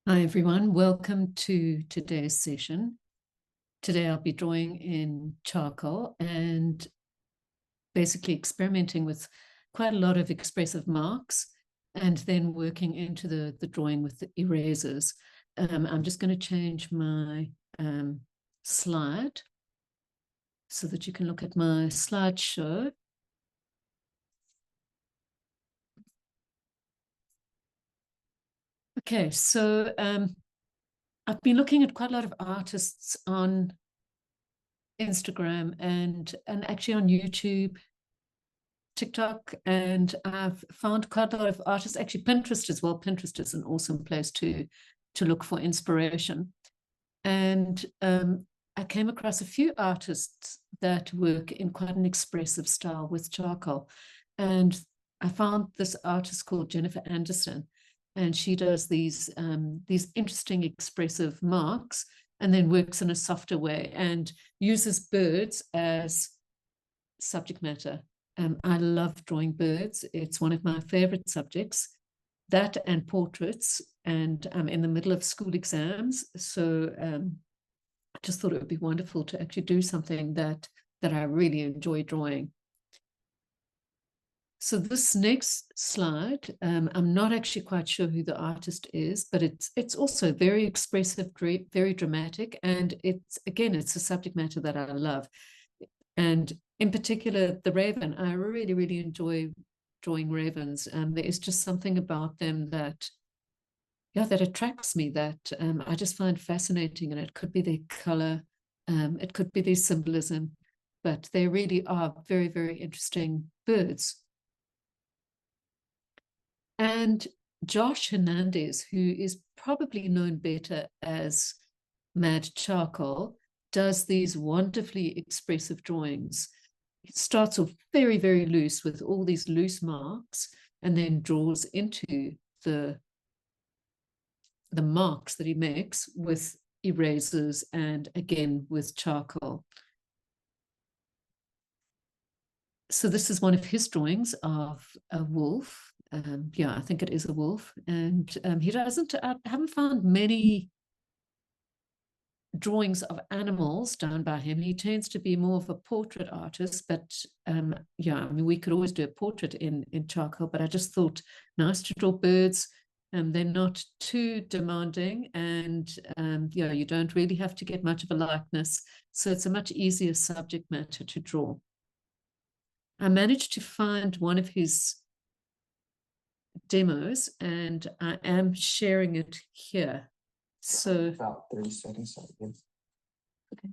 Hi everyone, welcome to today's session. Today I'll be drawing in charcoal and basically experimenting with quite a lot of expressive marks and then working into the drawing with the erasers. I'm just going to change my slide so that you can look at my slideshow. Okay, so I've been looking at quite a lot of artists on Instagram and actually on YouTube, TikTok, and I've found quite a lot of artists, actually Pinterest as well. Pinterest is an awesome place to look for inspiration. And I came across a few artists that work in quite an expressive style with charcoal. And I found this artist called Jennifer Anderson, and she does these interesting expressive marks and then works in a softer way and uses birds as subject matter. I love drawing birds. It's one of my favorite subjects, that and portraits. And I'm in the middle of school exams. So I just thought it would be wonderful to actually do something that I really enjoy drawing. So this next slide, I'm not actually quite sure who the artist is, but it's also very expressive, very dramatic, and it's a subject matter that I love. And in particular, the raven, I really, really enjoy drawing ravens. There is just something about them that attracts me, that I just find fascinating. And it could be their color, it could be their symbolism, but they really are very, very interesting birds. And Josh Hernandez, who is probably known better as Mad Charcoal, does these wonderfully expressive drawings. It starts off very, very loose with all these loose marks and then draws into the marks that he makes with erasers and again with charcoal. So this is one of his drawings of a wolf. I think it is a wolf. And he doesn't, I haven't found many drawings of animals done by him. He tends to be more of a portrait artist, but we could always do a portrait in charcoal, but I just thought nice to draw birds. They're not too demanding, and you don't really have to get much of a likeness. So it's a much easier subject matter to draw. I managed to find one of his demos and I am sharing it here. So about 30 seconds. Okay.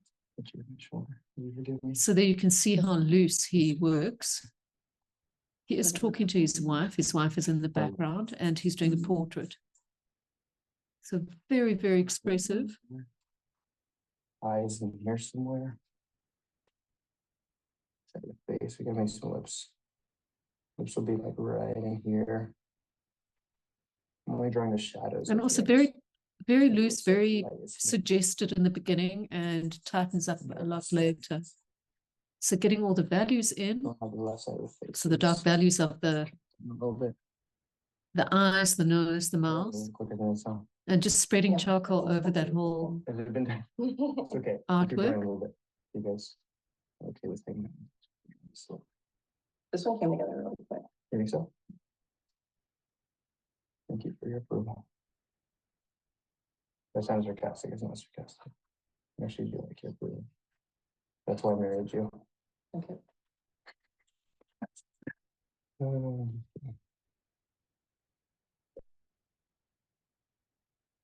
Sure. You forgive me. So there you can see how loose he works. He is talking to his wife. His wife is in the background and he's doing a portrait. So very, very expressive. Eyes in here somewhere. Set the face. We gotta make some lips. Lips will be like right in here. I'm only drawing the shadows. And also very, very loose, very suggested in the beginning and tightens up a lot later. So getting all the values in. So the dark values of the eyes, the nose, the mouth, and just spreading charcoal over that whole okay. artwork. You guys okay with taking that? This one came together really quick. You think so? Thank you for your approval. That sounds sarcastic. It's not sarcastic. I actually do like your approval. That's why I married you. Okay.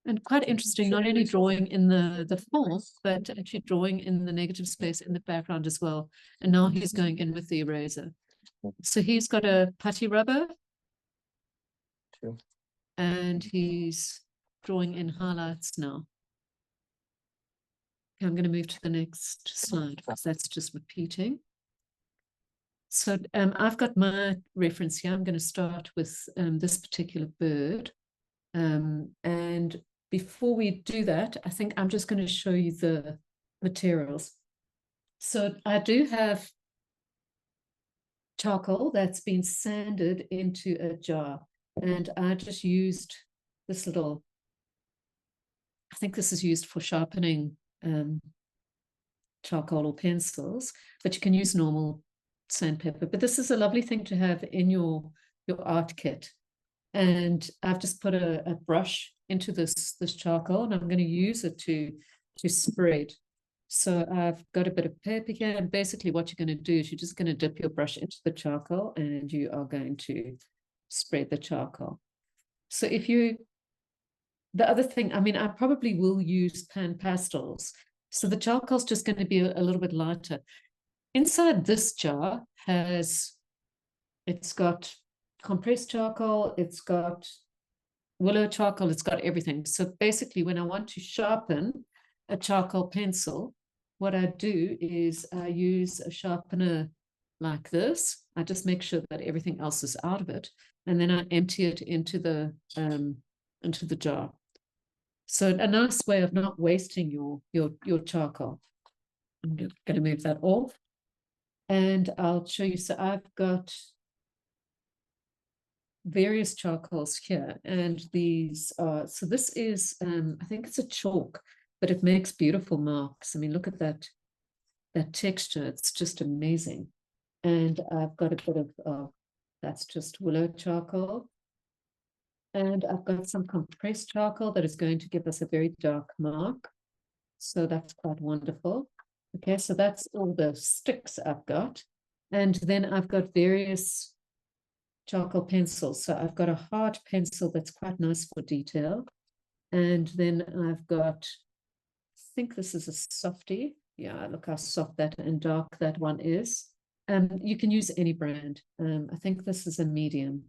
And quite interesting, not only drawing in the form, but actually drawing in the negative space in the background as well. And now he's going in with the eraser. So he's got a putty rubber. Two. And he's drawing in highlights now. Okay, I'm going to move to the next slide because that's just repeating. So I've got my reference here. I'm going to start with this particular bird. And before we do that, I think I'm just going to show you the materials. So I do have charcoal that's been sanded into a jar. And I just used this little I think this is used for sharpening charcoal or pencils, but you can use normal sandpaper. But this is a lovely thing to have in your art kit. And I've just put a brush into this charcoal, and I'm going to use it to spread. So I've got a bit of paper here, and basically what you're going to do is you're just going to dip your brush into the charcoal, and you are going to spread the charcoal. So the other thing, I mean, I probably will use pan pastels. So the charcoal's just going to be a little bit lighter. Inside this jar it's got compressed charcoal, it's got willow charcoal, it's got everything. So basically, when I want to sharpen a charcoal pencil, what I do is I use a sharpener like this. I just make sure that everything else is out of it, and then I empty it into the jar. So a nice way of not wasting your charcoal. I'm going to move that off, and I'll show you. So I've got various charcoals here, and these are, so this is I think it's a chalk, but it makes beautiful marks. I mean, look at that texture, it's just amazing. And I've got a bit of that's just willow charcoal, and I've got some compressed charcoal that is going to give us a very dark mark, so that's quite wonderful. Okay, so that's all the sticks I've got, and then I've got various charcoal pencils. So I've got a hard pencil that's quite nice for detail. And then I've got, I think this is a softie. Yeah, look how soft that and dark that one is. You can use any brand. I think this is a medium.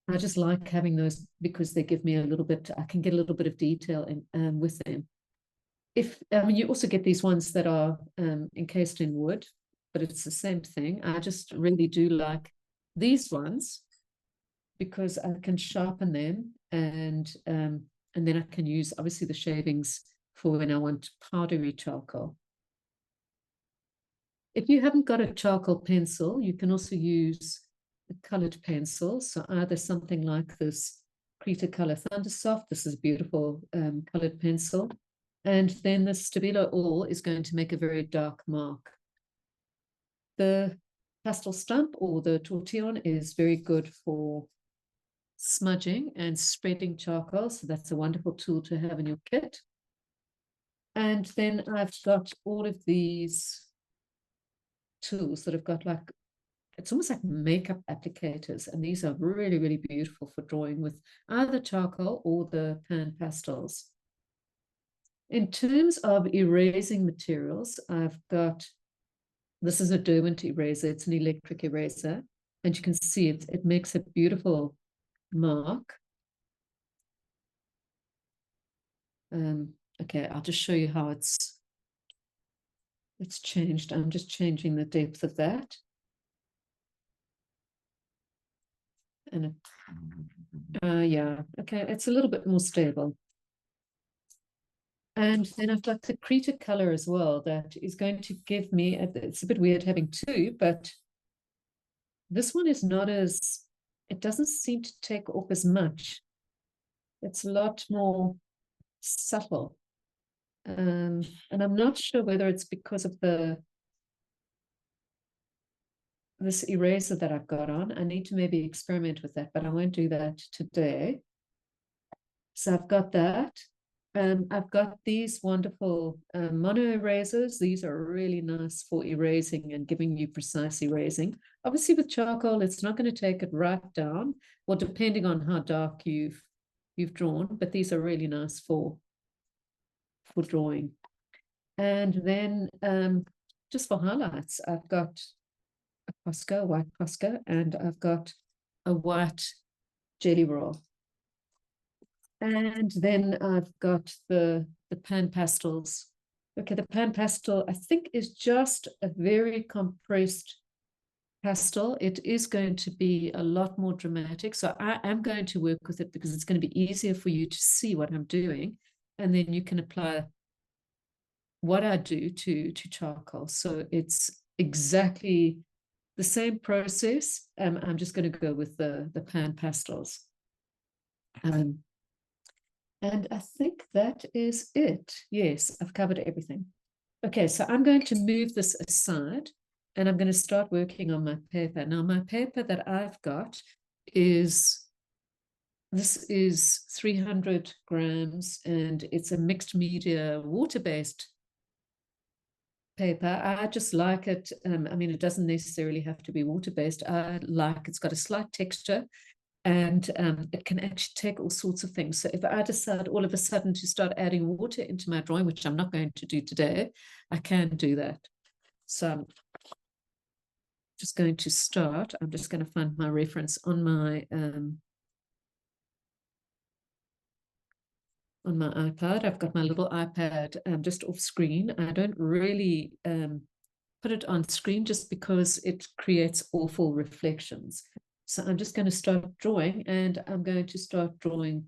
I just like having those because they give me a little bit, I can get a little bit of detail in, with them. I mean, you also get these ones that are encased in wood, but it's the same thing. I just really do like these ones because I can sharpen them, and then I can use obviously the shavings for when I want powdery charcoal. If you haven't got a charcoal pencil, you can also use a colored pencil. So either something like this Krita Color Thundersoft. This is a beautiful colored pencil. And then the Stabilo All is going to make a very dark mark. The pastel stump or the tortillon is very good for smudging and spreading charcoal. So that's a wonderful tool to have in your kit. And then I've got all of these tools that have got like, it's almost like makeup applicators. And these are really, really beautiful for drawing with either charcoal or the pan pastels. In terms of erasing materials, I've got, this is a Derwent eraser. It's an electric eraser. And you can see it makes a beautiful mark. Okay, I'll just show you how it's changed. I'm just changing the depth of that. And yeah, okay, it's a little bit more stable. And then I've got the Krita color as well that is going to give me, it's a bit weird having two, but this one is not as, it doesn't seem to take off as much. It's a lot more subtle. And I'm not sure whether it's because of this eraser that I've got on. I need to maybe experiment with that, but I won't do that today. So I've got that. I've got these wonderful mono erasers. These are really nice for erasing and giving you precise erasing. Obviously with charcoal, it's not going to take it right down, well, depending on how dark you've drawn, but these are really nice for drawing. And then just for highlights, I've got a Posca, a white Posca, and I've got a white jelly roll. And then I've got the pan pastels. Okay, the pan pastel, I think, is just a very compressed pastel. It is going to be a lot more dramatic. So I am going to work with it because it's going to be easier for you to see what I'm doing. And then you can apply what I do to charcoal. So it's exactly the same process. I'm just going to go with the pan pastels. And I think that is it. Yes, I've covered everything. Okay, so I'm going to move this aside and I'm going to start working on my paper. Now, my paper that I've got is, this is 300 grams and it's a mixed media water-based paper. I just like it. I mean, it doesn't necessarily have to be water-based. I like it's got a slight texture and it can actually take all sorts of things. So if I decide all of a sudden to start adding water into my drawing, which I'm not going to do today, I can do that. So I'm just going to start. I'm just going to find my reference on my iPad. I've got my little iPad just off screen. I don't really put it on screen just because it creates awful reflections. So I'm just going to start drawing, and I'm going to start drawing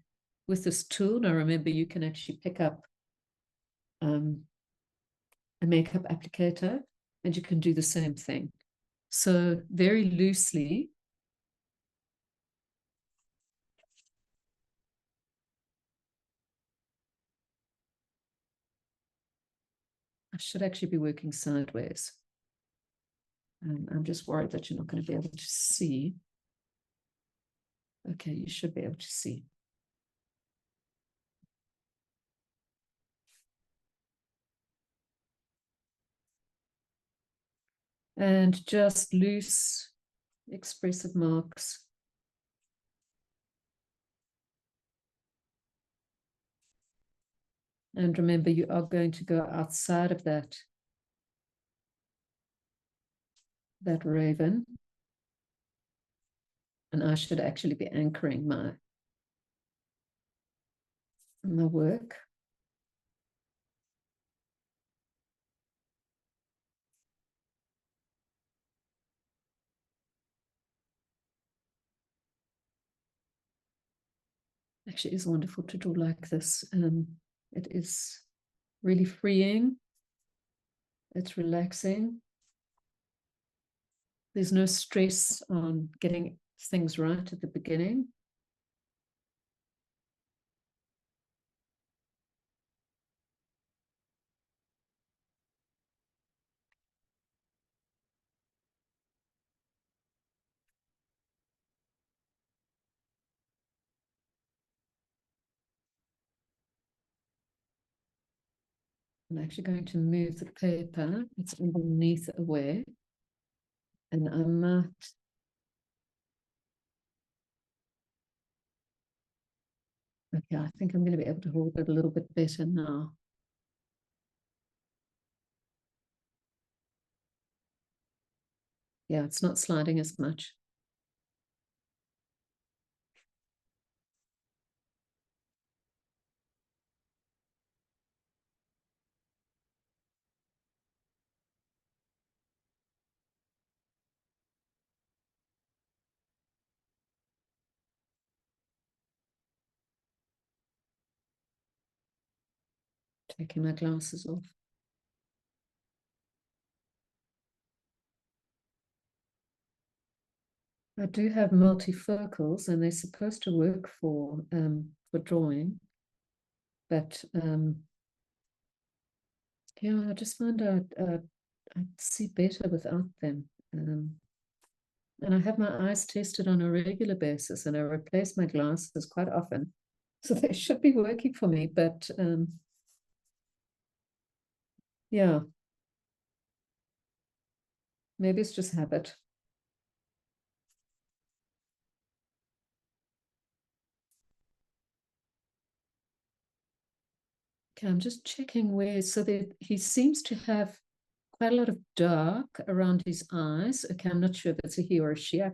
with this tool. Now, remember, you can actually pick up a makeup applicator, and you can do the same thing. So very loosely, I should actually be working sideways. I'm just worried that you're not going to be able to see. Okay, you should be able to see. And just loose expressive marks. And remember, you are going to go outside of that raven. And I should actually be anchoring my work. Actually, it's wonderful to draw like this. It is really freeing. It's relaxing. There's no stress on getting things right at the beginning. I'm actually going to move the paper. It's underneath away. And I might okay, I think I'm going to be able to hold it a little bit better now. Yeah, it's not sliding as much. Taking my glasses off. I do have multifocals, and they're supposed to work for drawing, but yeah, I just find I see better without them. And I have my eyes tested on a regular basis, and I replace my glasses quite often, so they should be working for me. But yeah, maybe it's just habit. Okay, I'm just checking where, so that he seems to have quite a lot of dark around his eyes. Okay, I'm not sure if it's a he or a she. I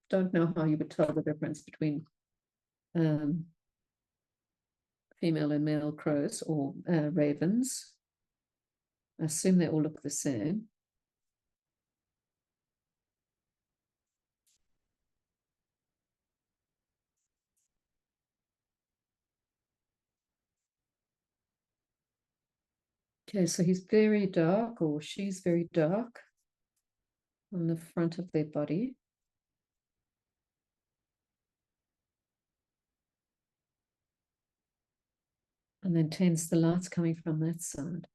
don't know how you would tell the difference between female and male crows or ravens. I assume they all look the same. Okay, so he's very dark, or she's very dark on the front of their body. And then tends the lights coming from that side.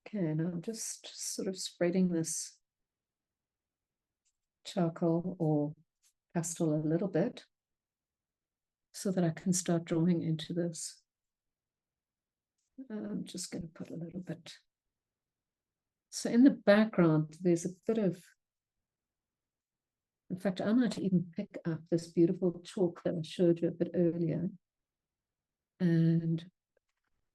Okay, now I'm just sort of spreading this charcoal or pastel a little bit so that I can start drawing into this. I'm just going to put a little bit. So in the background, there's a bit of, in fact, I might even pick up this beautiful chalk that I showed you a bit earlier and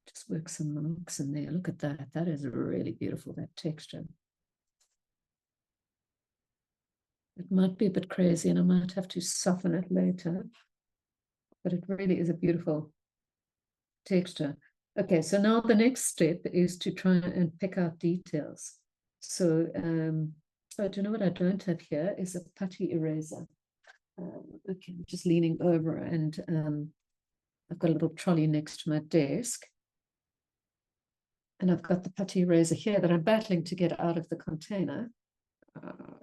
just work some marks in there. Look at that. That is really beautiful, that texture. It might be a bit crazy and I might have to soften it later, but it really is a beautiful texture. Okay, so now the next step is to try and pick out details. So, do you know what I don't have here is a putty eraser. Okay, I'm just leaning over and I've got a little trolley next to my desk. And I've got the putty eraser here that I'm battling to get out of the container.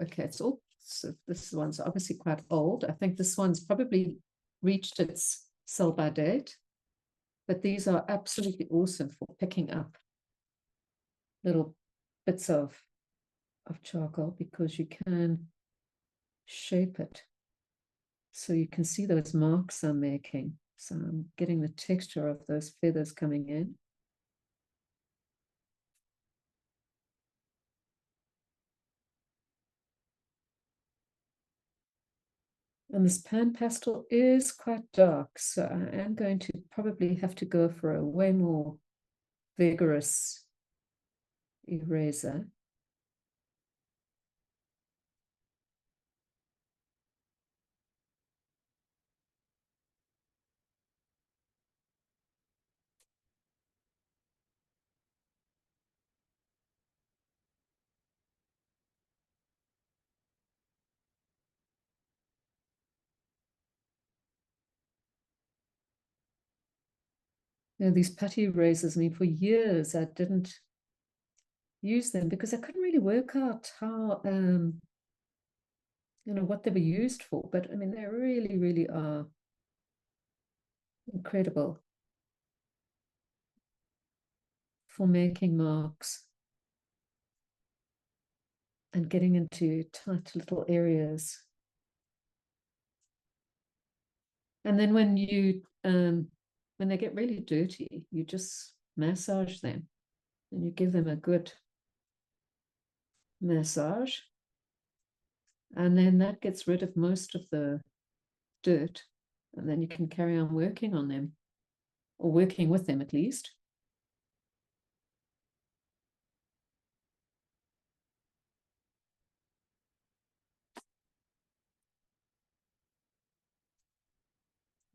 Okay, it's all, so this one's obviously quite old. I think this one's probably reached its sell-by date. But these are absolutely awesome for picking up little bits of charcoal because you can shape it. So you can see those marks I'm making. So I'm getting the texture of those feathers coming in. And this pan pastel is quite dark, so I am going to probably have to go for a way more vigorous eraser. You know, these putty erasers, I mean, for years I didn't use them because I couldn't really work out how, you know, what they were used for. But I mean, they really, really are incredible for making marks and getting into tight little areas. And then when you, when they get really dirty, you just massage them and you give them a good massage. And then that gets rid of most of the dirt. And then you can carry on working on them, or working with them at least.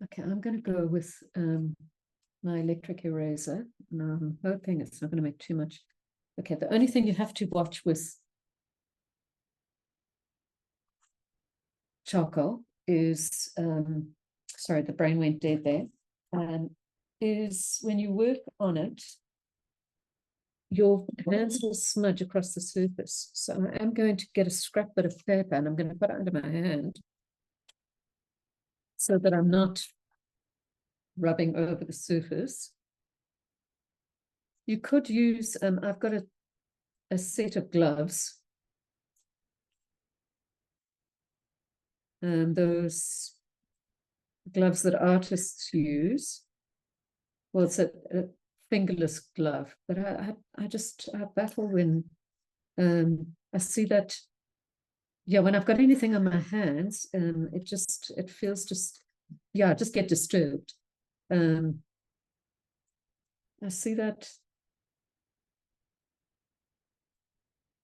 Okay, I'm going to go with my electric eraser. And I'm hoping it's not going to make too much. Okay, the only thing you have to watch with charcoal is, sorry, the brain went dead there, is when you work on it, your hands will smudge across the surface. So I am going to get a scrap bit of paper and I'm going to put it under my hand so that I'm not rubbing over the surface. You could use, I've got a set of gloves. Those gloves that artists use. Well, it's a fingerless glove, but I battle when I see that, yeah, when I've got anything on my hands, it feels just, yeah, I just get disturbed. I see that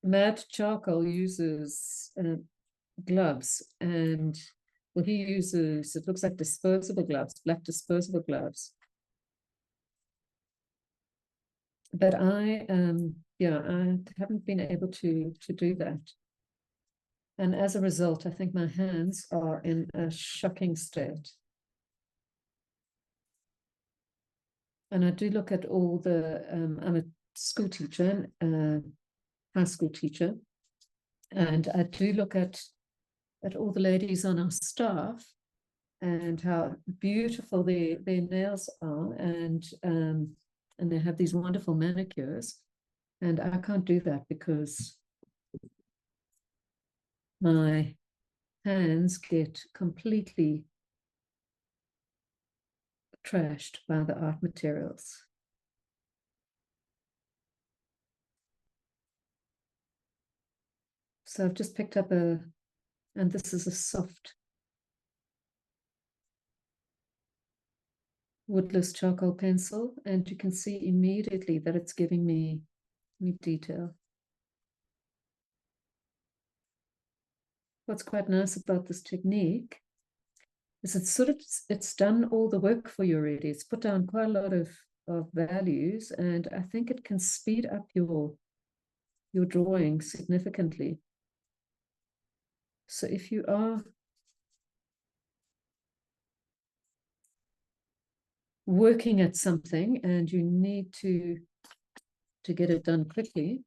Mad Charcoal uses gloves, and well, he uses, it looks like disposable gloves, black disposable gloves. But I haven't been able to do that. And as a result, I think my hands are in a shocking state. And I do look at all the, I'm a school teacher, high school teacher, and I do look at all the ladies on our staff and how beautiful their nails are, and they have these wonderful manicures. And I can't do that because my hands get completely trashed by the art materials. So I've just picked up and this is a soft woodless charcoal pencil, and you can see immediately that it's giving me detail. What's quite nice about this technique is it's done all the work for you already. It's put down quite a lot of values, and I think it can speed up your drawing significantly. So if you are working at something and you need to get it done quickly,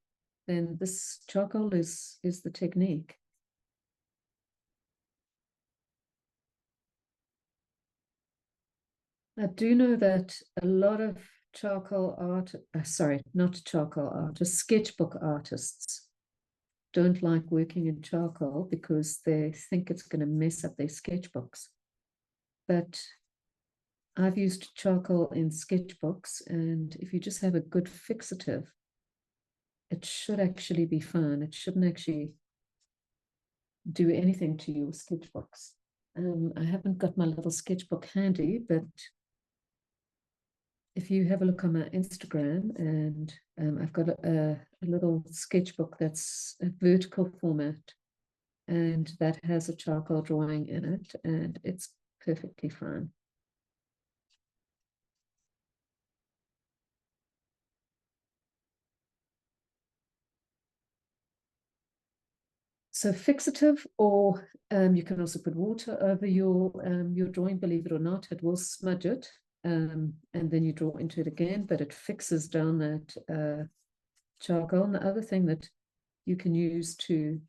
then this charcoal is the technique. I do know that a lot of charcoal art, not charcoal artists, sketchbook artists don't like working in charcoal because they think it's going to mess up their sketchbooks. But I've used charcoal in sketchbooks, and if you just have a good fixative, it should actually be fine. It shouldn't actually do anything to your sketchbooks. I haven't got my little sketchbook handy, but if you have a look on my Instagram, and I've got a little sketchbook that's a vertical format, and that has a charcoal drawing in it, and it's perfectly fine. So fixative, or you can also put water over your drawing. Believe it or not, it will smudge it, and then you draw into it again, but it fixes down that charcoal. And the other thing that you can use to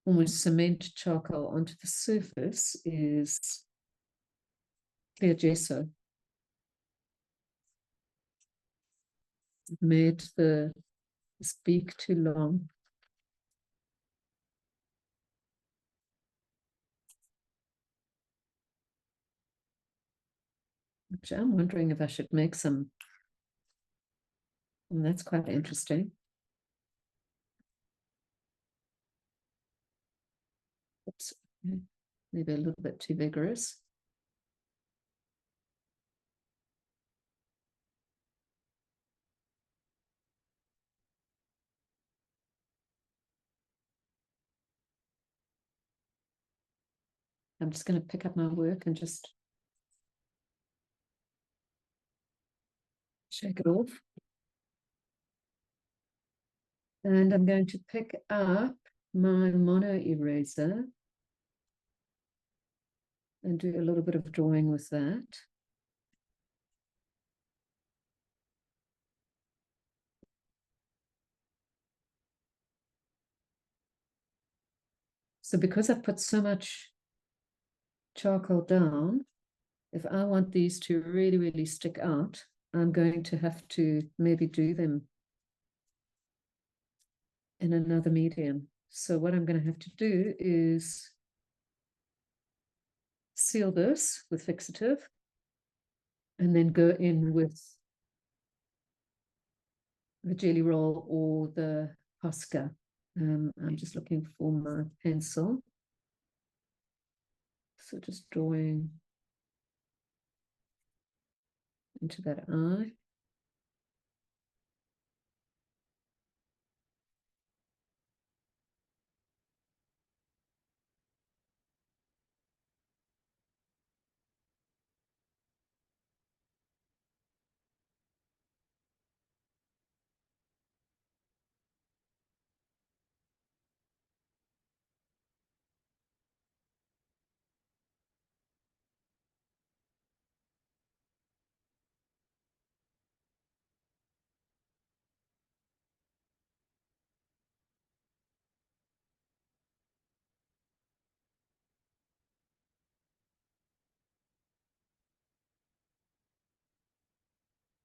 almost cement charcoal onto the surface is clear gesso. I've made this beak too long. Which I'm wondering if I should make some. And that's quite interesting. Oops, maybe a little bit too vigorous. I'm just going to pick up my work and just shake it off. And I'm going to pick up my mono eraser and do a little bit of drawing with that. So because I've put so much charcoal down, if I want these to really, really stick out, I'm going to have to maybe do them in another medium. So what I'm going to have to do is seal this with fixative and then go in with the jelly roll or the Posca. I'm just looking for my pencil. So just drawing into that eye.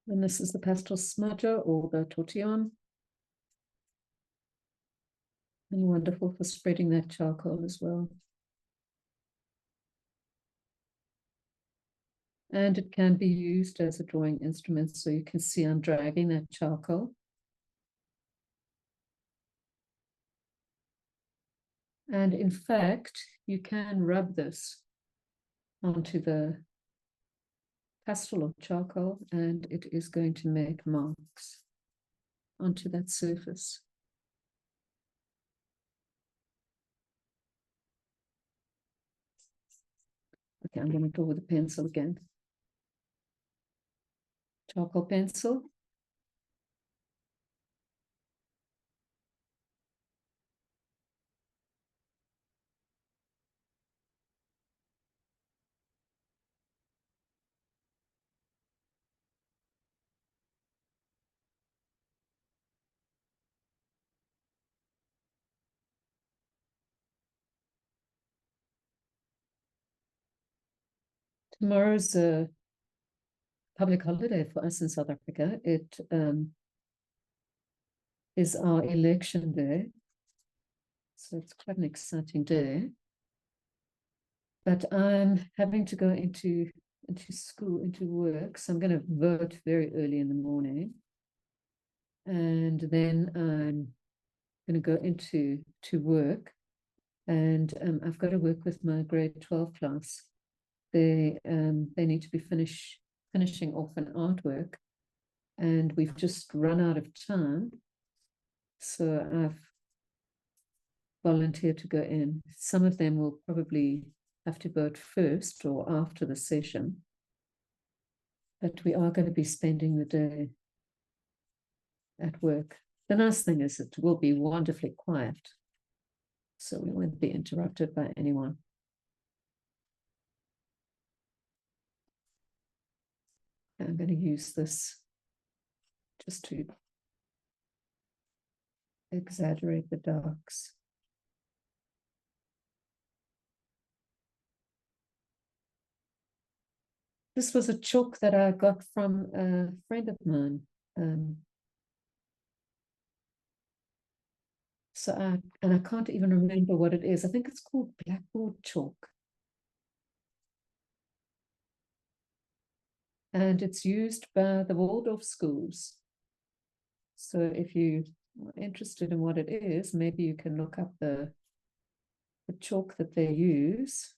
And this is the pastel smudger or the tortillon. And wonderful for spreading that charcoal as well. And it can be used as a drawing instrument. So you can see I'm dragging that charcoal. And in fact, you can rub this onto the pastel or charcoal, and it is going to make marks onto that surface. Okay, I'm going to go with the pencil again. Charcoal pencil. Tomorrow's a public holiday for us in South Africa. It is our election day. So it's quite an exciting day. But I'm having to go into school, into work. So I'm going to vote very early in the morning. And then I'm going to go into work. And I've got to work with my grade 12 class. They need to be finishing off an artwork. And we've just run out of time. So I've volunteered to go in. Some of them will probably have to vote first or after the session. But we are going to be spending the day at work. The nice thing is it will be wonderfully quiet, so we won't be interrupted by anyone. I'm going to use this just to exaggerate the darks. This was a chalk that I got from a friend of mine. I can't even remember what it is. I think it's called blackboard chalk. And it's used by the Waldorf schools. So if you are interested in what it is, maybe you can look up the chalk that they use.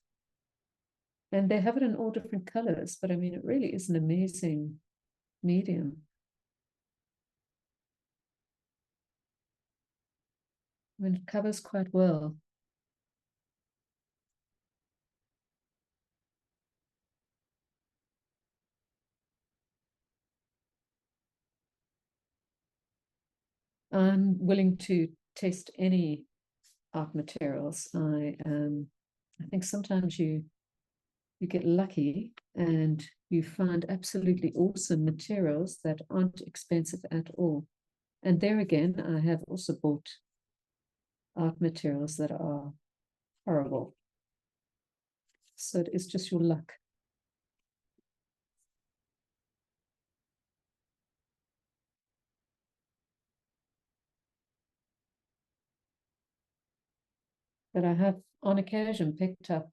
And they have it in all different colors, but I mean, it really is an amazing medium. I mean, it covers quite well. I'm willing to test any art materials. I think sometimes you get lucky and you find absolutely awesome materials that aren't expensive at all. And there again, I have also bought art materials that are horrible. So it is just your luck. But I have on occasion picked up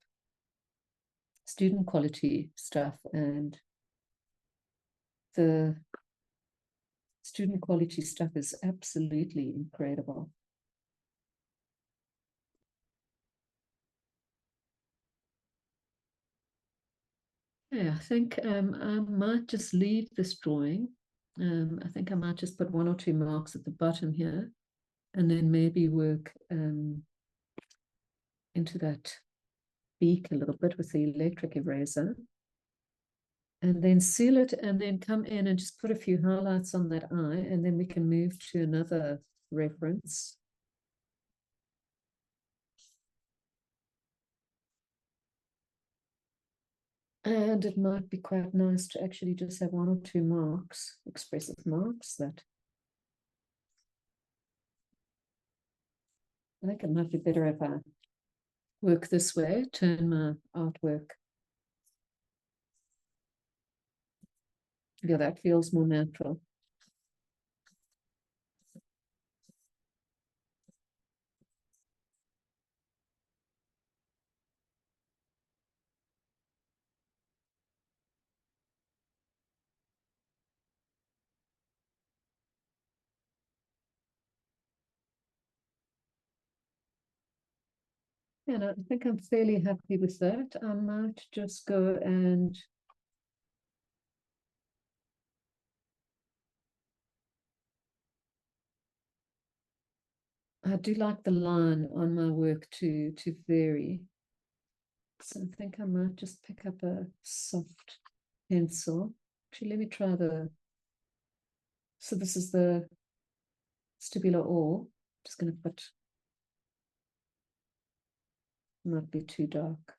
student quality stuff, and the student quality stuff is absolutely incredible. Yeah, I think I might just leave this drawing. I think I might just put 1 or 2 marks at the bottom here, and then maybe work into that beak a little bit with the electric eraser. And then seal it, and then come in and just put a few highlights on that eye, and then we can move to another reference. And it might be quite nice to actually just have 1 or 2 marks, expressive marks, that I think it might be better if I work this way, turn my artwork Yeah, that feels more natural. And I think I'm fairly happy with that. I might just go and I do like the line on my work to vary. So I think I might just pick up a soft pencil. Actually, let me try so this is the Stabilo ore. Just going to put, might be too dark.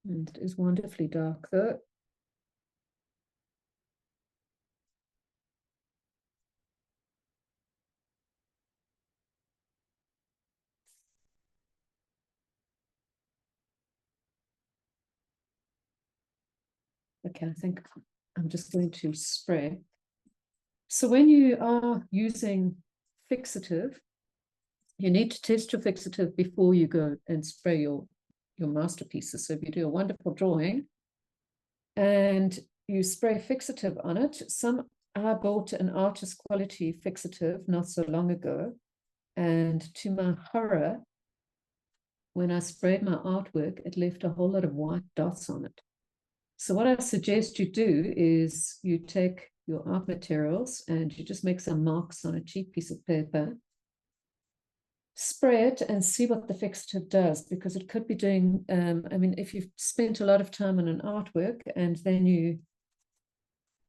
And it is wonderfully dark though. Okay, I think I'm just going to spray. So when you are using fixative, you need to test your fixative before you go and spray your masterpieces. So if you do a wonderful drawing and you spray fixative on it, I bought an artist quality fixative not so long ago, and to my horror, when I sprayed my artwork, it left a whole lot of white dots on it. So what I suggest you do is you take your art materials and you just make some marks on a cheap piece of paper, spray it and see what the fixative does, because it could be doing, I mean, if you've spent a lot of time on an artwork and then you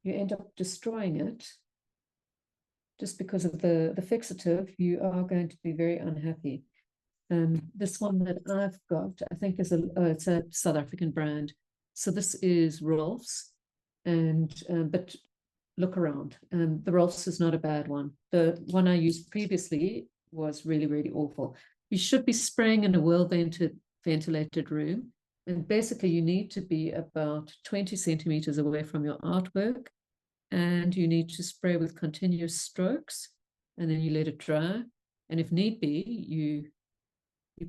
end up destroying it just because of the fixative, you are going to be very unhappy. This one that I've got, I think it's a South African brand. So this is Rolf's, and but look around. The Rolf's is not a bad one. The one I used previously was really, really awful. You should be spraying in a well-ventilated room. And basically you need to be about 20 centimeters away from your artwork. And you need to spray with continuous strokes. And then you let it dry. And if need be, you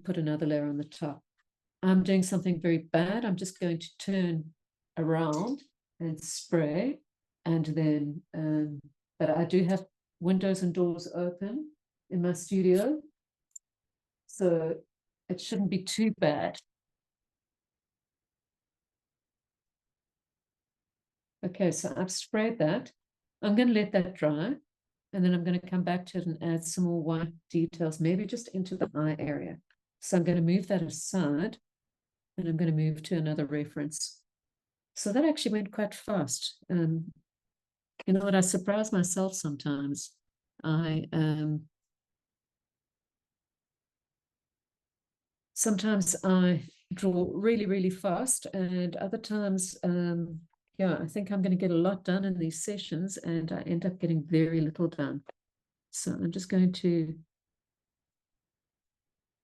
put another layer on the top. I'm doing something very bad. I'm just going to turn around and spray. And then, but I do have windows and doors open in my studio, so it shouldn't be too bad. Okay, so I've sprayed that. I'm going to let that dry, and then I'm going to come back to it and add some more white details, maybe just into the eye area. So I'm going to move that aside, and I'm going to move to another reference. So that actually went quite fast. You know what? I surprise myself sometimes. Sometimes I draw really, really fast, and other times, yeah, I think I'm going to get a lot done in these sessions, and I end up getting very little done. So I'm just going to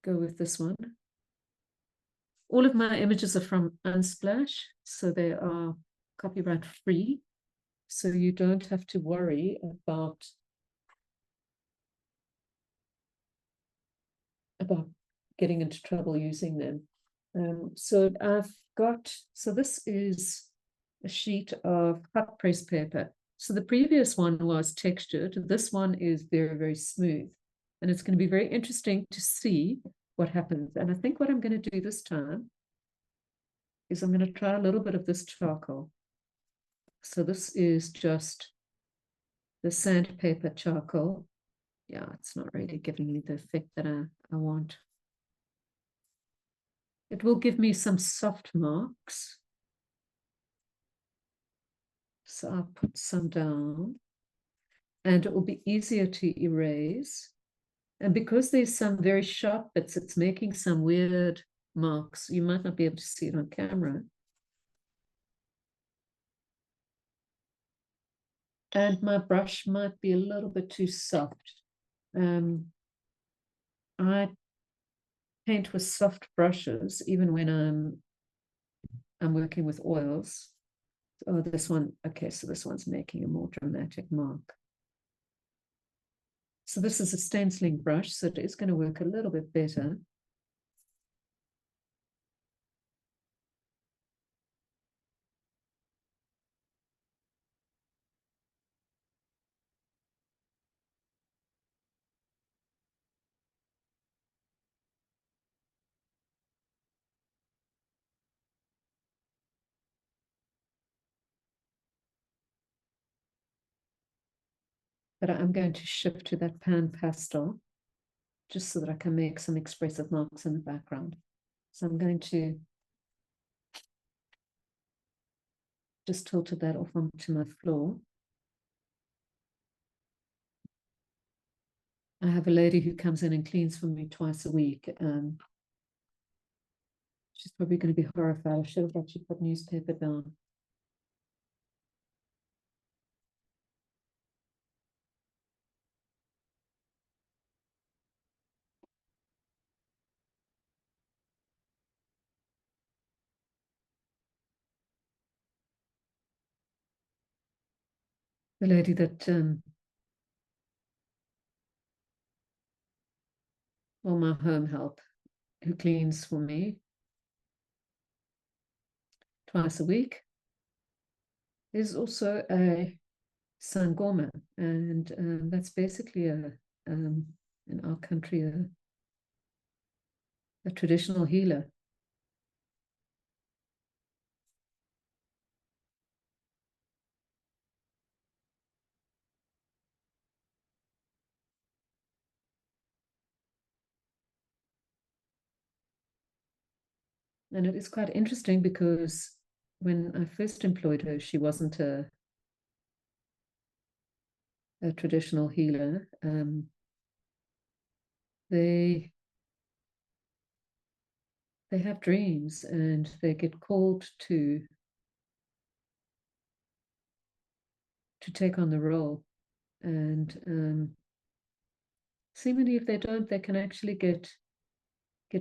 go with this one. All of my images are from Unsplash, so they are copyright free. So you don't have to worry about getting into trouble using them. So this is a sheet of hot press paper. So the previous one was textured. This one is very, very smooth. And it's going to be very interesting to see what happens. And I think what I'm going to do this time is I'm going to try a little bit of this charcoal. So this is just the sandpaper charcoal. Yeah, it's not really giving me the effect that I want. It will give me some soft marks. So I'll put some down, and it will be easier to erase. And because there's some very sharp bits, it's making some weird marks. You might not be able to see it on camera. And my brush might be a little bit too soft. I paint with soft brushes, even when I'm working with oils. Oh, this one, okay, so this one's making a more dramatic mark. So this is a stenciling brush, so it is going to work a little bit better. But I'm going to shift to that pan pastel just so that I can make some expressive marks in the background. So I'm going to just tilted that off onto my floor. I have a lady who comes in and cleans for me twice a week. She's probably going to be horrified. I should have actually put newspaper down. The lady that well, my home help, who cleans for me twice a week, is also a sangoma, and that's basically in our country a traditional healer. And it is quite interesting because when I first employed her, she wasn't a traditional healer. They have dreams and they get called to take on the role. And seemingly, if they don't, they can actually get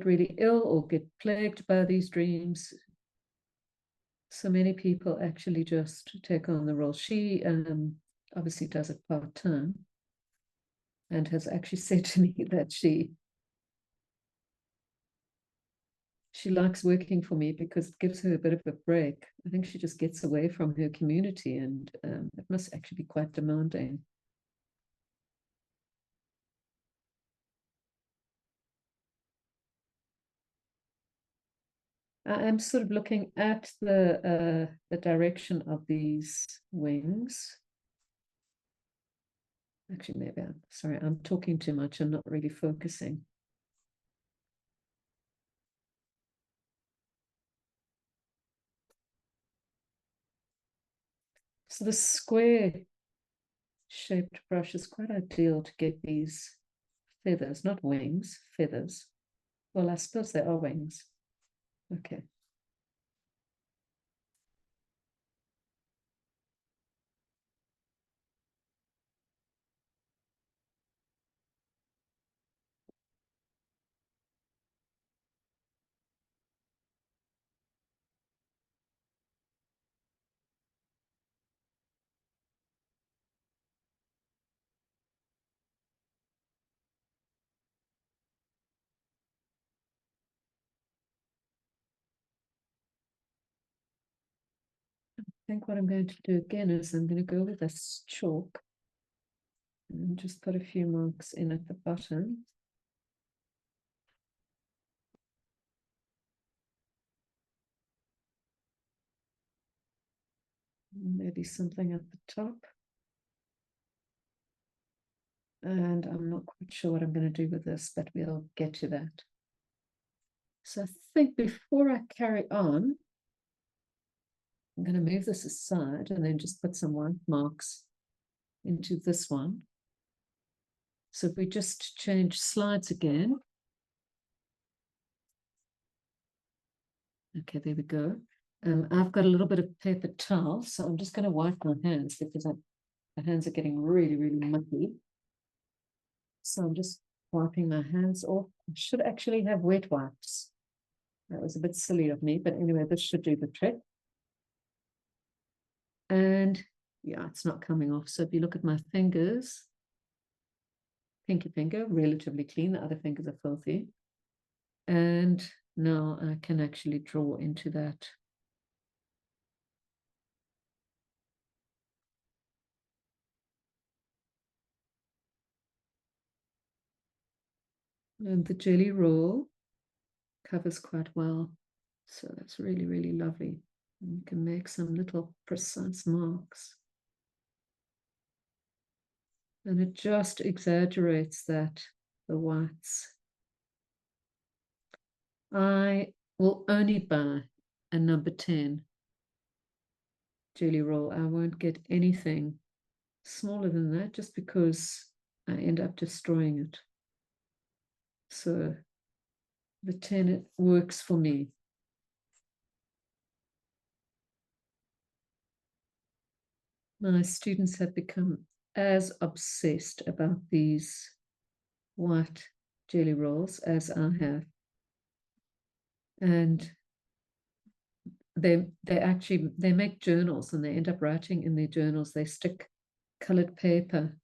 really ill or get plagued by these dreams. So many people actually just take on the role. She obviously does it part-time and has actually said to me that she likes working for me because it gives her a bit of a break. I think she just gets away from her community, and it must actually be quite demanding. I am sort of looking at the direction of these wings. Actually, maybe I'm sorry, I'm talking too much and not really focusing. So the square shaped brush is quite ideal to get these feathers, not wings, feathers. Well, I suppose they are wings. Okay. I think what I'm going to do again is I'm going to go with this chalk and just put a few marks in at the bottom. Maybe something at the top. And I'm not quite sure what I'm going to do with this, but we'll get to that. So I think before I carry on, I'm going to move this aside and then just put some white marks into this one. So if we just change slides again. Okay, there we go. I've got a little bit of paper towel, so I'm just going to wipe my hands because my hands are getting really, really mucky. So I'm just wiping my hands off. I should actually have wet wipes. That was a bit silly of me, but anyway, this should do the trick. And yeah, it's not coming off. So if you look at my fingers, pinky finger, relatively clean. The other fingers are filthy. And now I can actually draw into that. And the jelly roll covers quite well. So that's really, really lovely. And you can make some little precise marks. And it just exaggerates that, the whites. I will only buy a number 10 jelly roll. I won't get anything smaller than that just because I end up destroying it. So the 10, it works for me. My students have become as obsessed about these white jelly rolls as I have. And they make journals, and they end up writing in their journals. They stick colored paper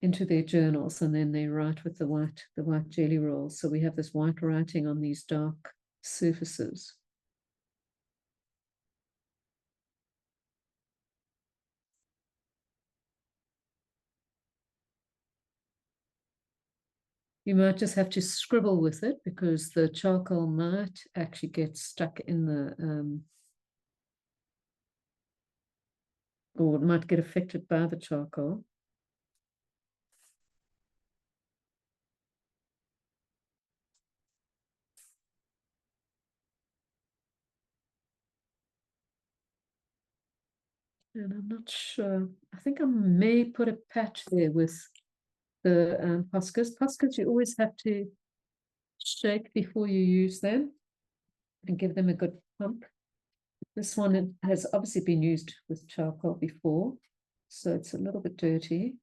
into their journals, and then they write with the white jelly rolls. So we have this white writing on these dark surfaces. You might just have to scribble with it because the charcoal might actually get stuck in the, or it might get affected by the charcoal. And I'm not sure. I think I may put a patch there with the Poscas. Poscas, you always have to shake before you use them and give them a good pump. This one has obviously been used with charcoal before, so it's a little bit dirty.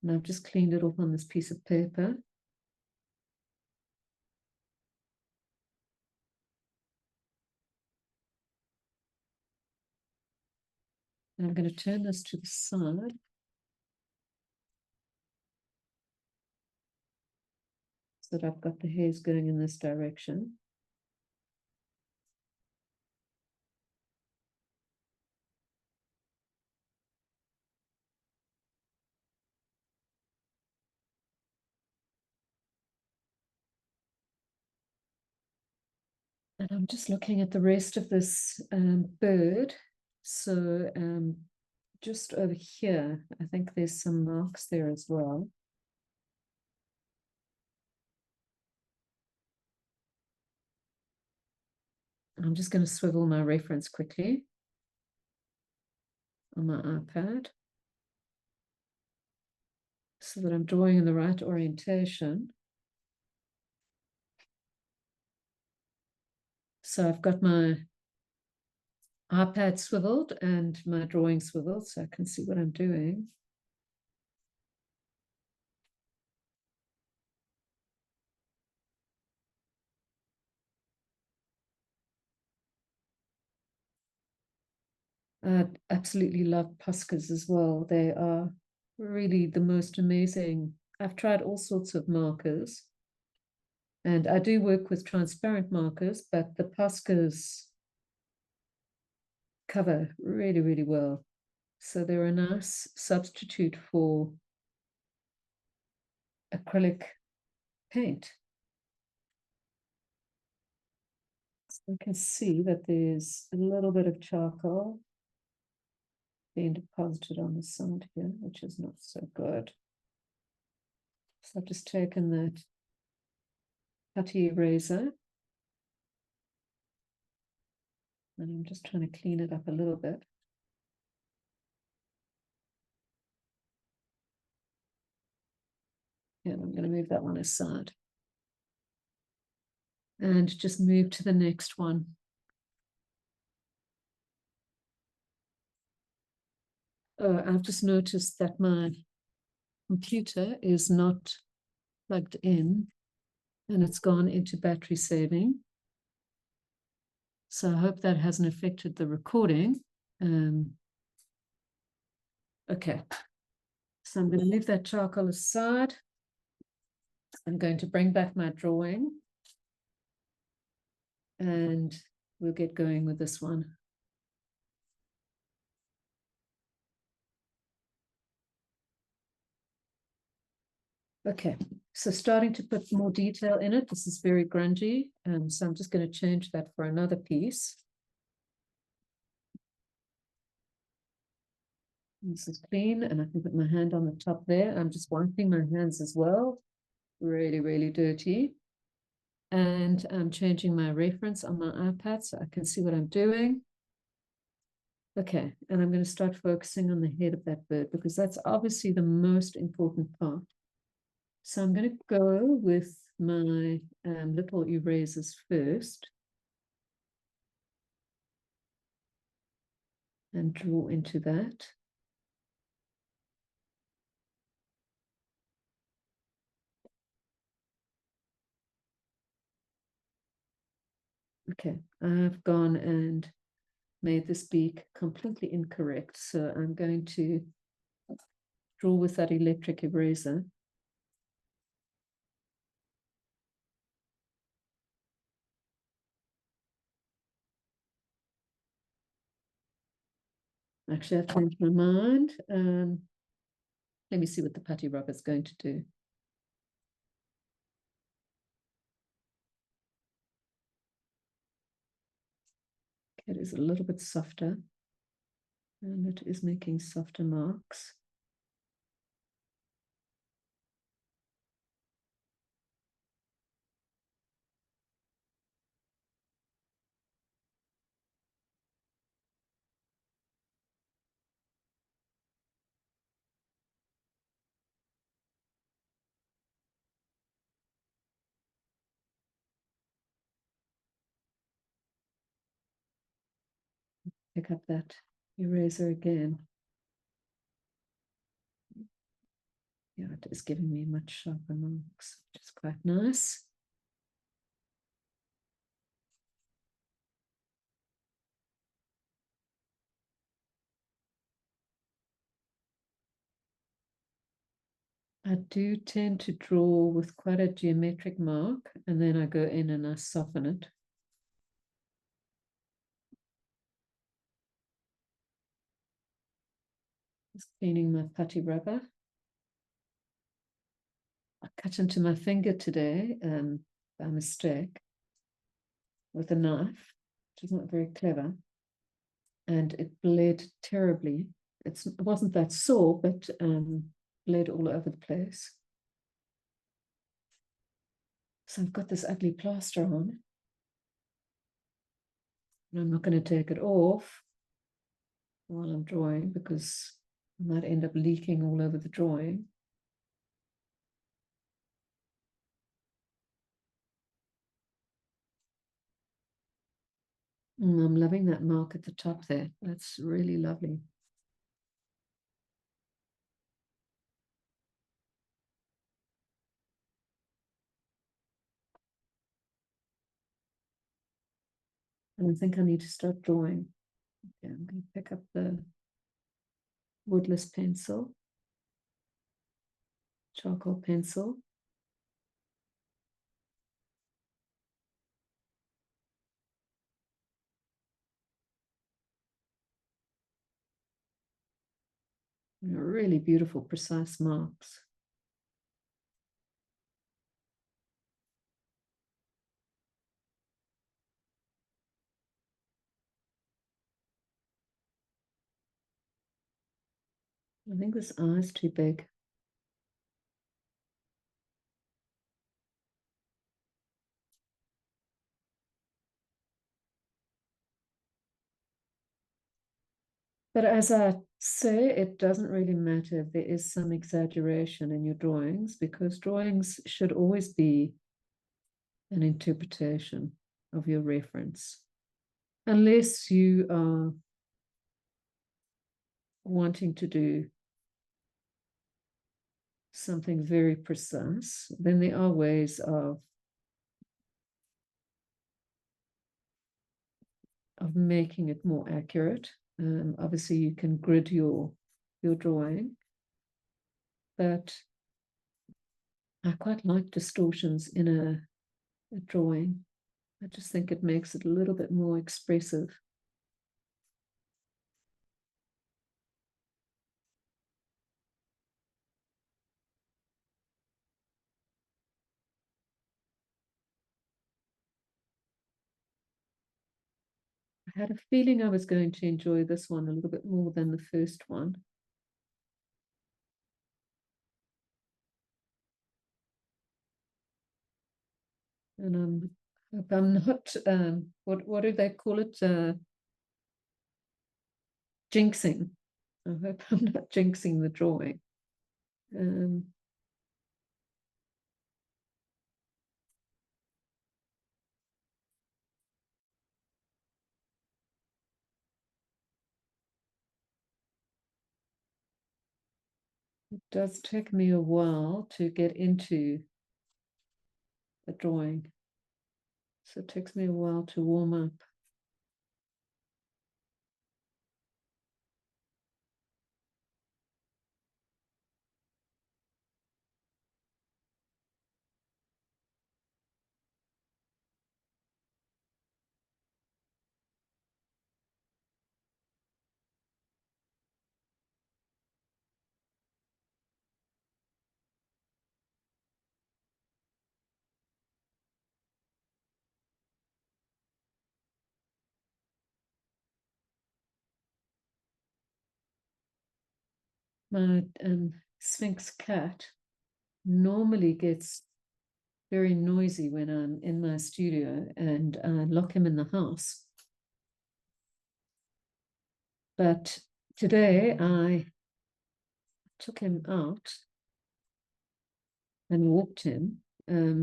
And I've just cleaned it off on this piece of paper. And I'm going to turn this to the side. So that I've got the hairs going in this direction. And I'm just looking at the rest of this bird. So just over here, I think there's some marks there as well. I'm just going to swivel my reference quickly on my iPad so that I'm drawing in the right orientation. So I've got my iPad swiveled and my drawing swiveled so I can see what I'm doing. I absolutely love Poscas as well. They are really the most amazing. I've tried all sorts of markers, and I do work with transparent markers, but the Poscas cover really, really well. So they're a nice substitute for acrylic paint. So you can see that there's a little bit of charcoal being deposited on the side here, which is not so good. So I've just taken that putty eraser and I'm just trying to clean it up a little bit. And I'm going to move that one aside and just move to the next one. Oh, I've just noticed that my computer is not plugged in and it's gone into battery saving. So I hope that hasn't affected the recording. Okay, so I'm going to leave that charcoal aside. I'm going to bring back my drawing and we'll get going with this one. Okay, so starting to put more detail in it. This is very grungy, so I'm just going to change that for another piece. This is clean, and I can put my hand on the top there. I'm just wiping my hands as well. Really, really dirty. And I'm changing my reference on my iPad so I can see what I'm doing. Okay, and I'm going to start focusing on the head of that bird because that's obviously the most important part. So I'm going to go with my little erasers first and draw into that. Okay, I've gone and made this beak completely incorrect. So I'm going to draw with that electric eraser. Actually, I've changed my mind. Let me see what the putty rubber is going to do. It is a little bit softer, and it is making softer marks. Pick up that eraser again. Yeah, it is giving me much sharper marks, which is quite nice. I do tend to draw with quite a geometric mark, and then I go in and I soften it. Just cleaning my putty rubber. I cut into my finger today by mistake with a knife, which is not very clever, and it bled terribly. It wasn't that sore, but bled all over the place. So I've got this ugly plaster on. And I'm not going to take it off while I'm drawing because I might end up leaking all over the drawing. I'm loving that mark at the top there. That's really lovely. And I think I need to start drawing. Okay, I'm going to pick up the woodless pencil, charcoal pencil. Really beautiful, precise marks. I think this eye is too big. But as I say, it doesn't really matter if there is some exaggeration in your drawings, because drawings should always be an interpretation of your reference, unless you are wanting to do something very precise. Then there are ways of making it more accurate. Obviously, you can grid your drawing, but I quite like distortions in a drawing. I just think it makes it a little bit more expressive. I had a feeling I was going to enjoy this one a little bit more than the first one. And I'm not, what do they call it? Jinxing. I hope I'm not jinxing the drawing. It does take me a while to get into the drawing. So it takes me a while to warm up. My Sphinx cat normally gets very noisy when I'm in my studio and I lock him in the house. But today I took him out and walked him.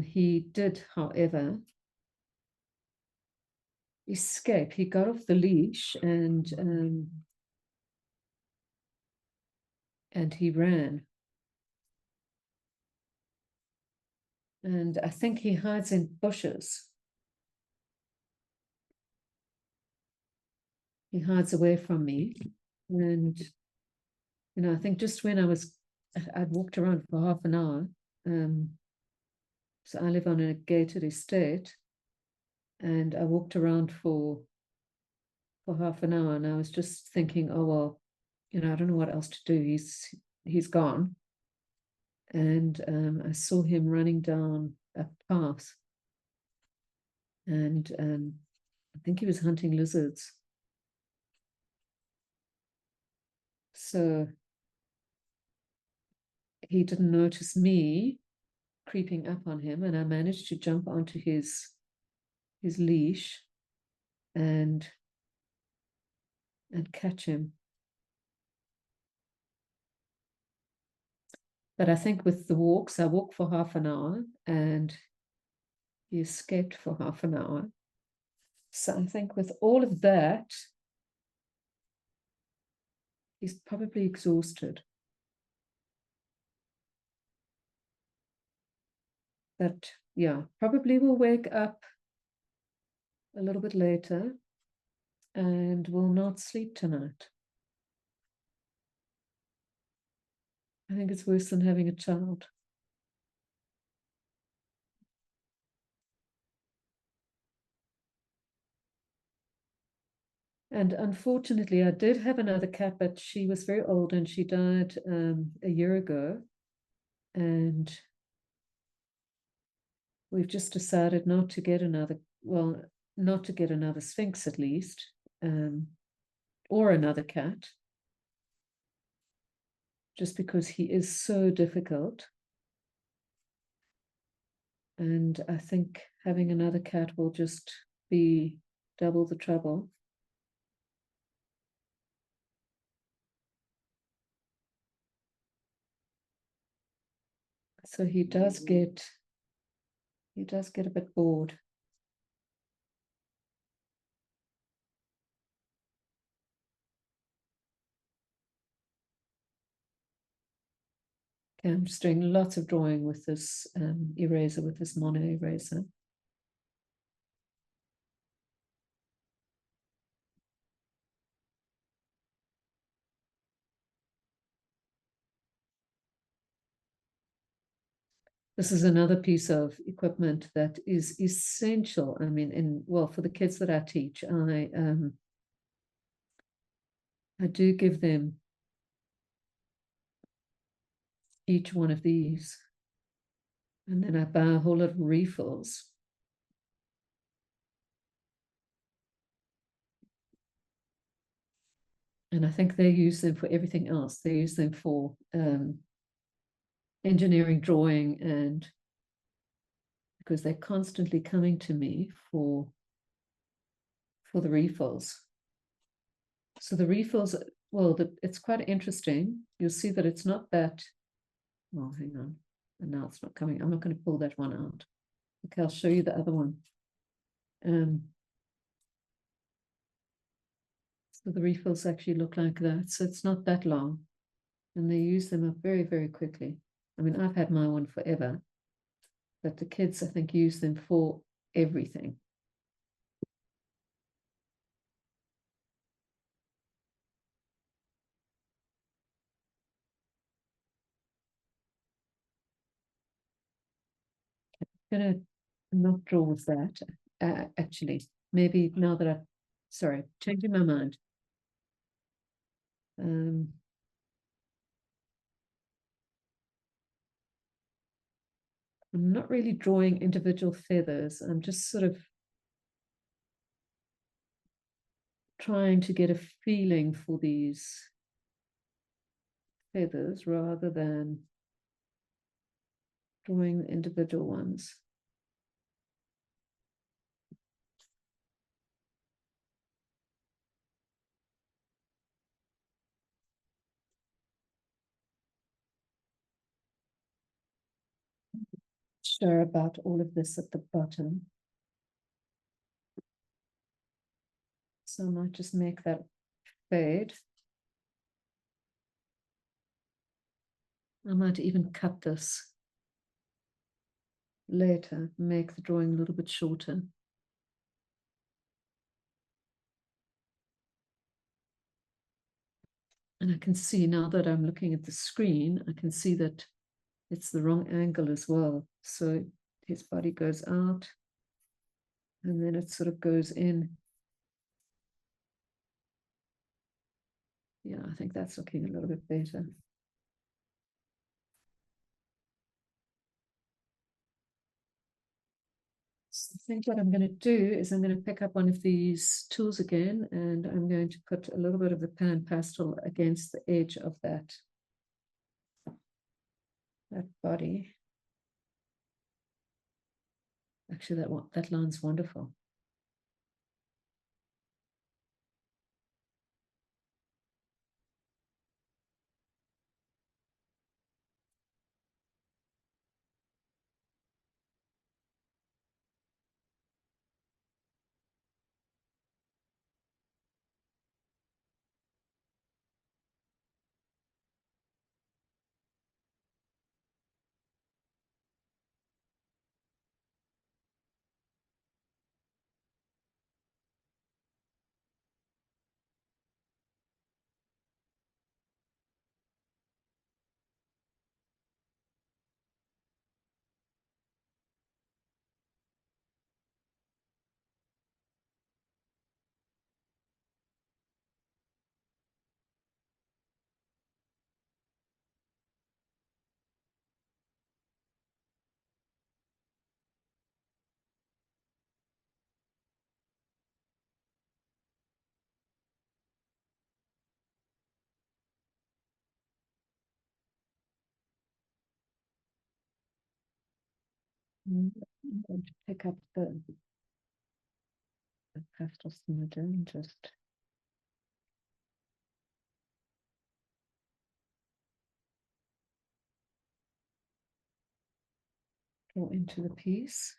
He did, however, escape. He got off the leash and he ran. And I think he hides in bushes. He hides away from me. And, you know, I think just when I'd walked around for half an hour. So I live on a gated estate. And I walked around for half an hour and I was just thinking, oh, well, you know, I don't know what else to do. He's gone. And I saw him running down a path. And I think he was hunting lizards. So he didn't notice me creeping up on him, and I managed to jump onto his leash and catch him. But I think with the walks, I walked for half an hour and he escaped for half an hour. So I think with all of that, he's probably exhausted. But yeah, probably will wake up a little bit later and will not sleep tonight. I think it's worse than having a child. And unfortunately, I did have another cat, but she was very old and she died a year ago. And we've just decided not to get another, well, not to get another Sphinx at least, or another cat, just because he is so difficult. And I think having another cat will just be double the trouble. So he does get a bit bored. Okay, I'm just doing lots of drawing with this eraser, with this mono eraser. This is another piece of equipment that is essential. I mean, well, for the kids that I teach, I do give them each one of these. And then I buy a whole lot of refills. And I think they use them for everything else. They use them for engineering drawing, and because they're constantly coming to me for the refills. So the refills, well, it's quite interesting. You'll see that it's not that, oh, hang on. And now it's not coming. I'm not going to pull that one out. Okay, I'll show you the other one. So the refills actually look like that. So it's not that long. And they use them up very, very quickly. I mean, I've had my one forever. But the kids, I think, use them for everything. I'm going to not draw with that, actually. Maybe now that I, sorry, changing my mind. I'm not really drawing individual feathers. I'm just sort of trying to get a feeling for these feathers rather than drawing the individual ones. Sure about all of this at the bottom. So I might just make that fade. I might even cut this later, make the drawing a little bit shorter. And I can see now that I'm looking at the screen, I can see that it's the wrong angle as well. So his body goes out and then it sort of goes in. Yeah, I think that's looking a little bit better. So I think what I'm going to do is I'm going to pick up one of these tools again, and I'm going to put a little bit of the pen and pastel against the edge of that body. Actually, that line's wonderful. I'm going to pick up the pastel smudger and just draw into the piece.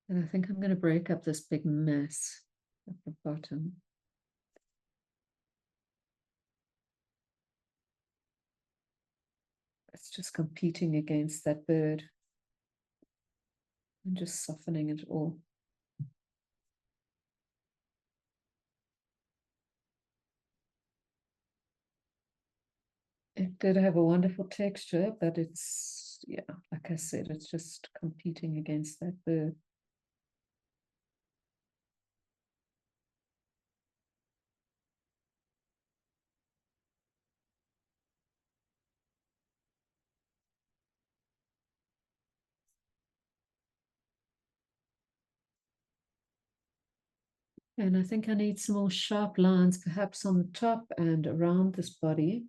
And I think I'm going to break up this big mess at the bottom. It's just competing against that bird and just softening it all. It did have a wonderful texture, but it's, yeah, like I said, it's just competing against that bird. And I think I need some more sharp lines, perhaps on the top and around this body.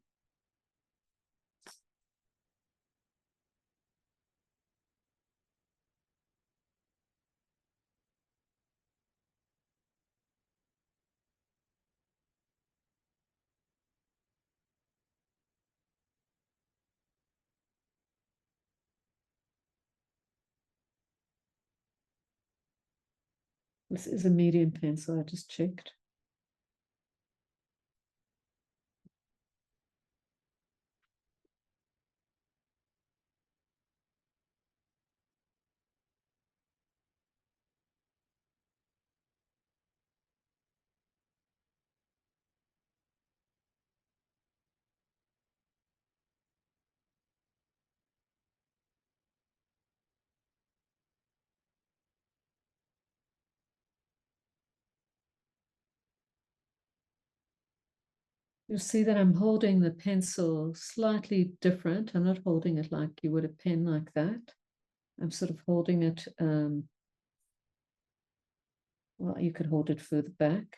This is a medium pencil, I just checked. You'll see that I'm holding the pencil slightly different. I'm not holding it like you would a pen like that. I'm sort of holding it, well, you could hold it further back.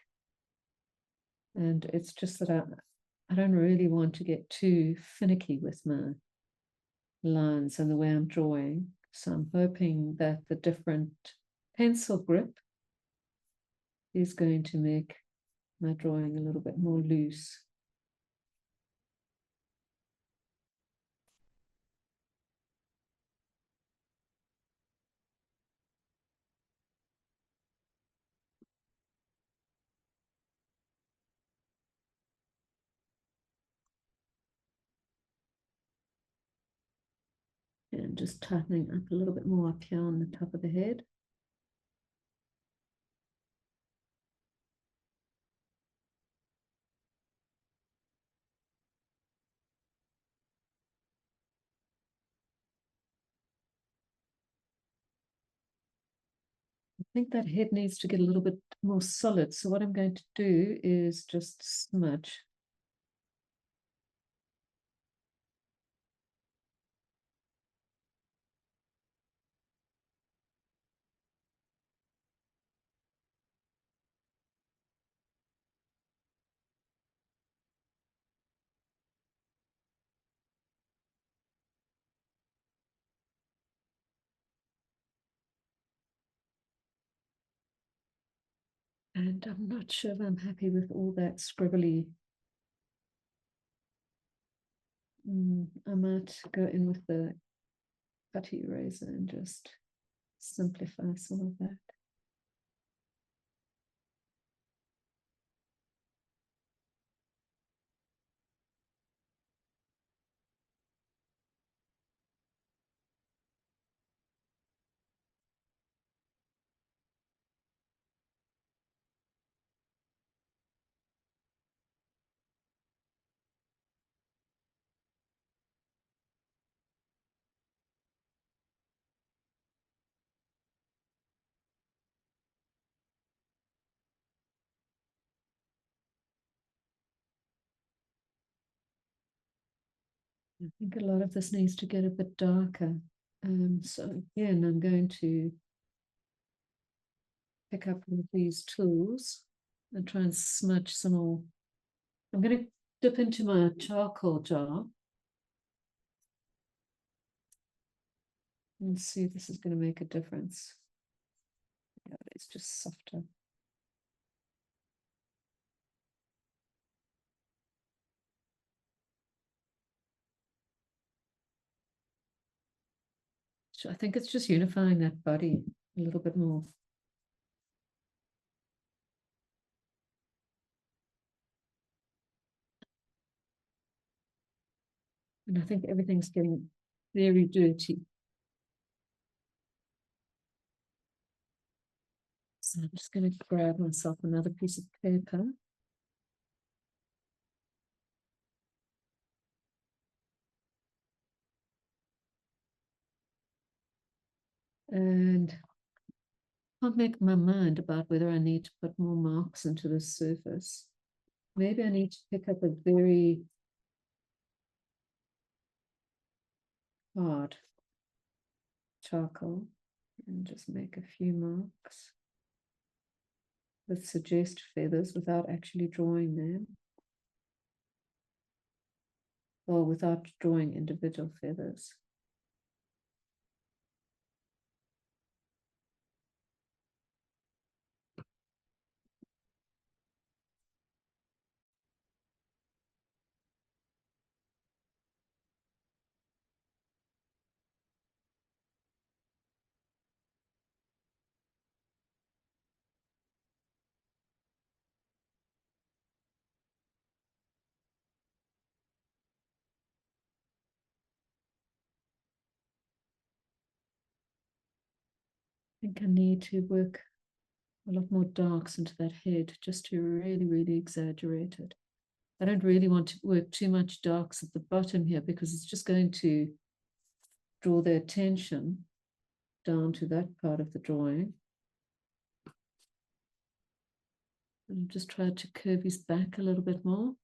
And it's just that I don't really want to get too finicky with my lines and the way I'm drawing. So I'm hoping that the different pencil grip is going to make my drawing a little bit more loose. And just tightening up a little bit more up here on the top of the head. I think that head needs to get a little bit more solid. So what I'm going to do is just smudge. And I'm not sure if I'm happy with all that scribbly. I might go in with the putty eraser and just simplify some of that. I think a lot of this needs to get a bit darker. So again, I'm going to pick up one of these tools and try and smudge some more. I'm going to dip into my charcoal jar and see if this is going to make a difference. Yeah, it's just softer. So I think it's just unifying that body a little bit more. And I think everything's getting very dirty. So I'm just going to grab myself another piece of paper. And can't make my mind about whether I need to put more marks into the surface. Maybe I need to pick up a very hard charcoal and just make a few marks that suggest feathers without actually drawing them, or without drawing individual feathers. I think I need to work a lot more darks into that head just to really, really exaggerate it. I don't really want to work too much darks at the bottom here because it's just going to draw their attention down to that part of the drawing. And just try to curve his back a little bit more.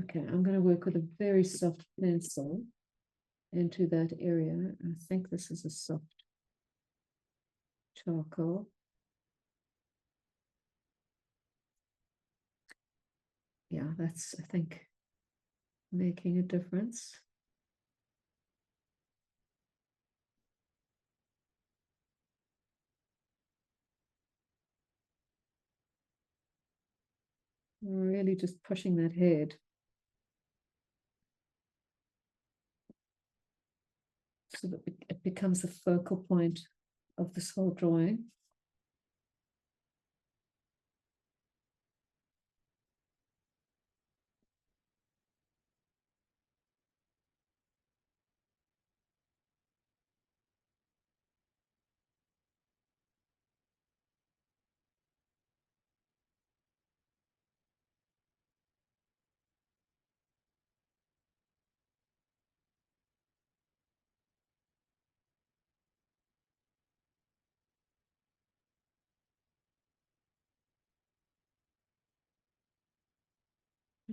Okay, I'm going to work with a very soft pencil into that area. I think this is a soft charcoal. Yeah, that's, I think, making a difference. Really just pushing that head. So that it becomes the focal point of this whole drawing.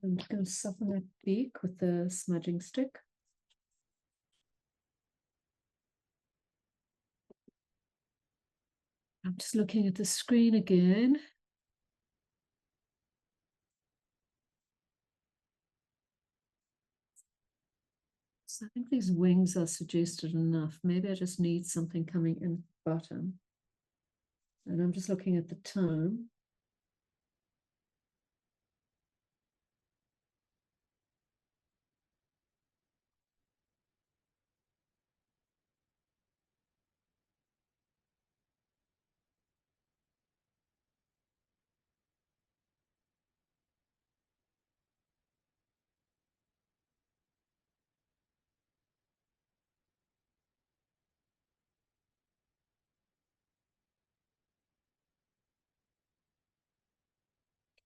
I'm just going to soften that beak with the smudging stick. I'm just looking at the screen again. So I think these wings are suggested enough. Maybe I just need something coming in the bottom. And I'm just looking at the tone.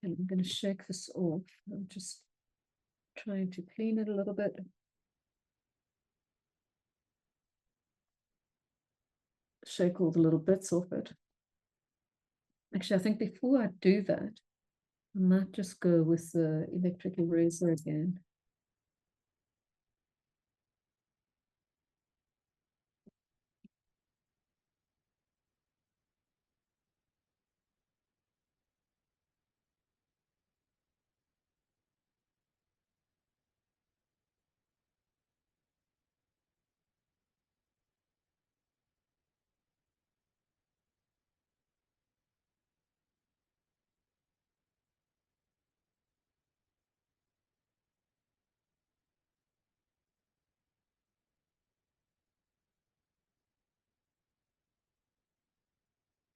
And I'm going to shake this off. I'm just trying to clean it a little bit. Shake all the little bits off it. Actually, I think before I do that, I might just go with the electric eraser again.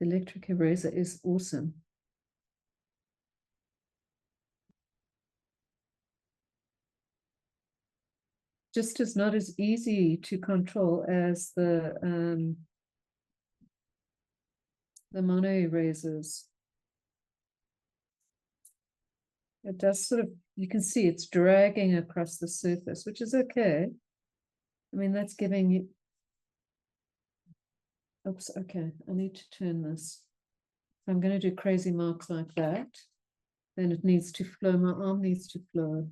The electric eraser is awesome. just is not as easy to control as the mono erasers. It does sort of, you can see it's dragging across the surface, which is okay. I mean, that's giving you, oops, okay, I need to turn this. If I'm going to do crazy marks like that, then it needs to flow, my arm needs to flow.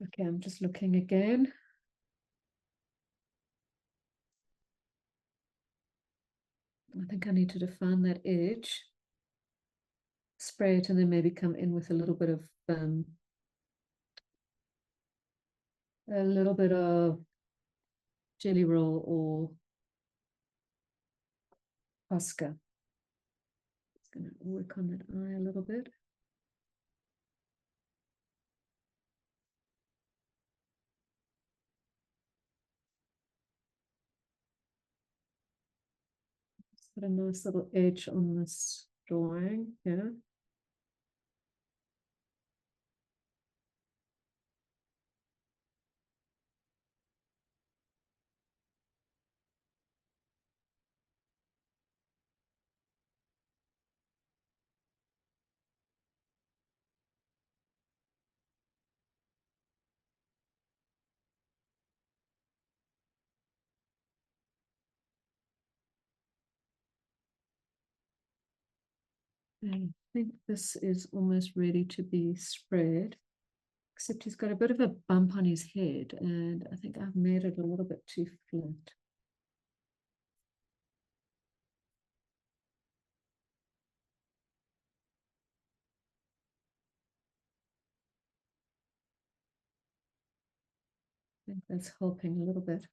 Okay, I'm just looking again. I think I need to define that edge. Spray it and then maybe come in with a little bit of jelly roll or Oscar. It's going to work on that eye a little bit. Put a nice little edge on this drawing here. I think this is almost ready to be spread, except he's got a bit of a bump on his head, and I think I've made it a little bit too flat. I think that's helping a little bit.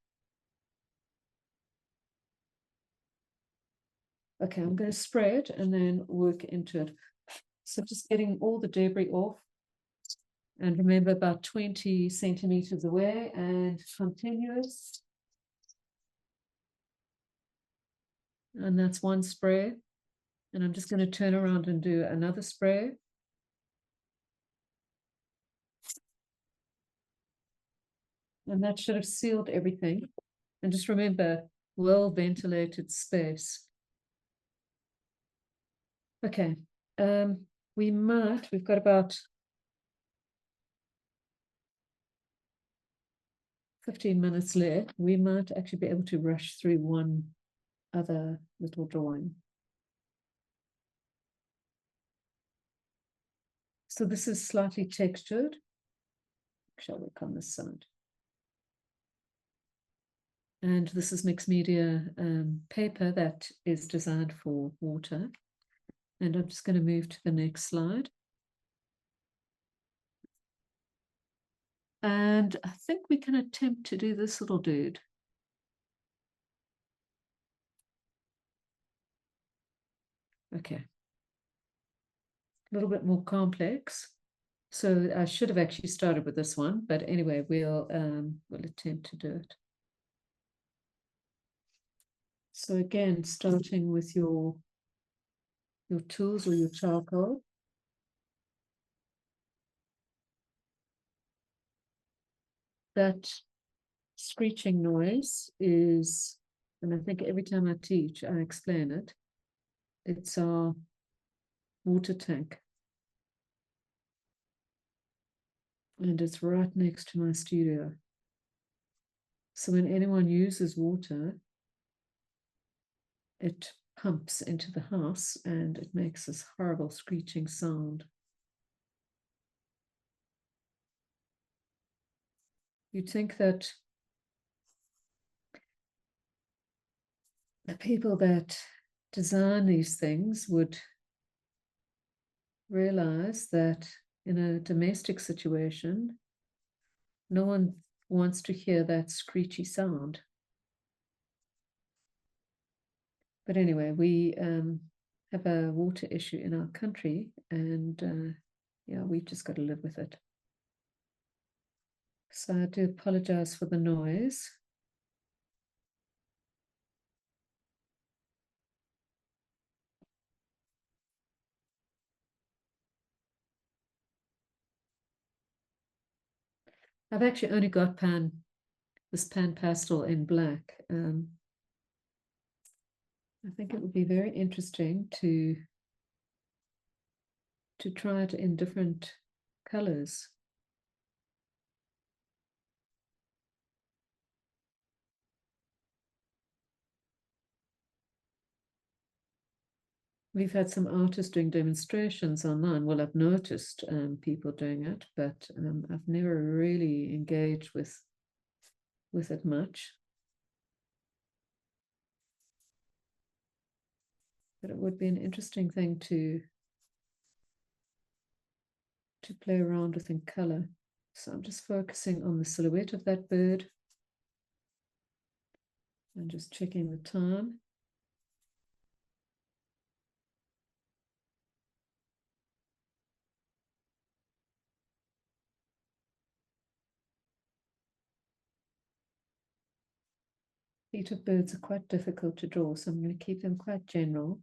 Okay, I'm going to spray it and then work into it. So just getting all the debris off. And remember, about 20 centimeters away and continuous. And that's one spray. And I'm just going to turn around and do another spray. And that should have sealed everything. And just remember, well ventilated space. Okay, we've got about 15 minutes left. We might actually be able to rush through one other little drawing. So this is slightly textured. Shall work on this side. And this is mixed media paper that is designed for water. And I'm just going to move to the next slide. And I think we can attempt to do this little dude. Okay. A little bit more complex. So I should have actually started with this one, but anyway, we'll attempt to do it. So again, starting with your tools or your charcoal. That screeching noise is, and I think every time I teach, I explain it, it's our water tank. And it's right next to my studio. So when anyone uses water, it pumps into the house and it makes this horrible screeching sound. You'd think that the people that design these things would realize that in a domestic situation, no one wants to hear that screechy sound. But anyway, we have a water issue in our country, and yeah, we've just got to live with it. So I do apologize for the noise. I've actually only got this pan pastel in black. I think it would be very interesting to try it in different colors. We've had some artists doing demonstrations online. Well, I've noticed people doing it, but I've never really engaged with it much. But it would be an interesting thing to play around with in color. So I'm just focusing on the silhouette of that bird and just checking the time. Feet of birds are quite difficult to draw, so I'm going to keep them quite general.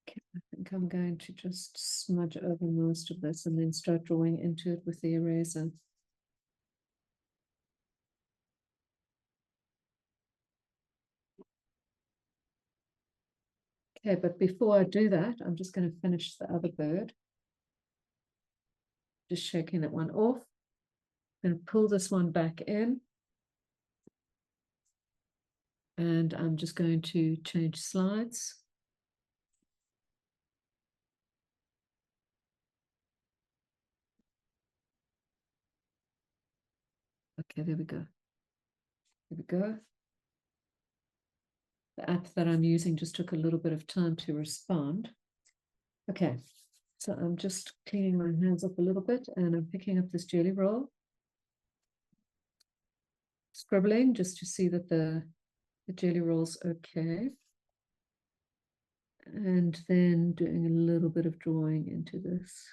Okay, I think I'm going to just smudge over most of this and then start drawing into it with the eraser. Okay, but before I do that, I'm just going to finish the other bird. Just shaking that one off. I'm going to pull this one back in. And I'm just going to change slides. Okay, there we go. There we go. The app that I'm using just took a little bit of time to respond. Okay, so I'm just cleaning my hands up a little bit and I'm picking up this jelly roll. Scribbling just to see that the jelly roll's okay. And then doing a little bit of drawing into this.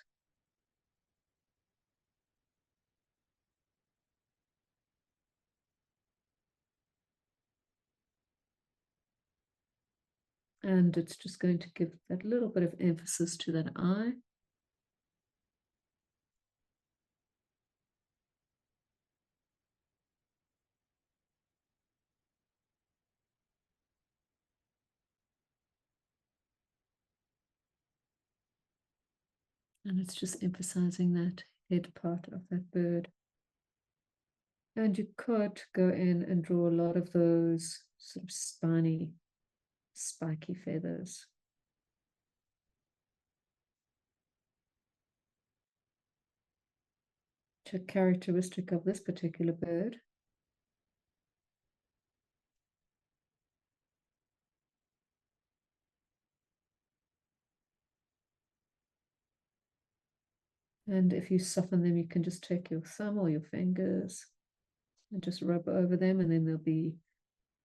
And it's just going to give that little bit of emphasis to that eye. And it's just emphasizing that head part of that bird. And you could go in and draw a lot of those sort of spiny, spiky feathers. Which are characteristic of this particular bird. And if you soften them, you can just take your thumb or your fingers and just rub over them, and then they'll be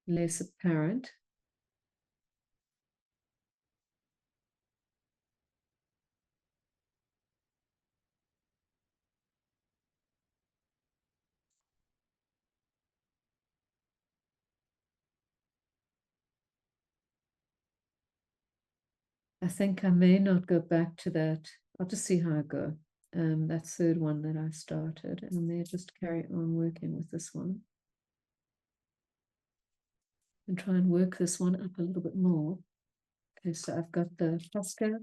less apparent. I think I may not go back to that. I'll just see how I go. That third one that I started, and then just carry on working with this one. And try and work this one up a little bit more. Okay, so I've got the pastel.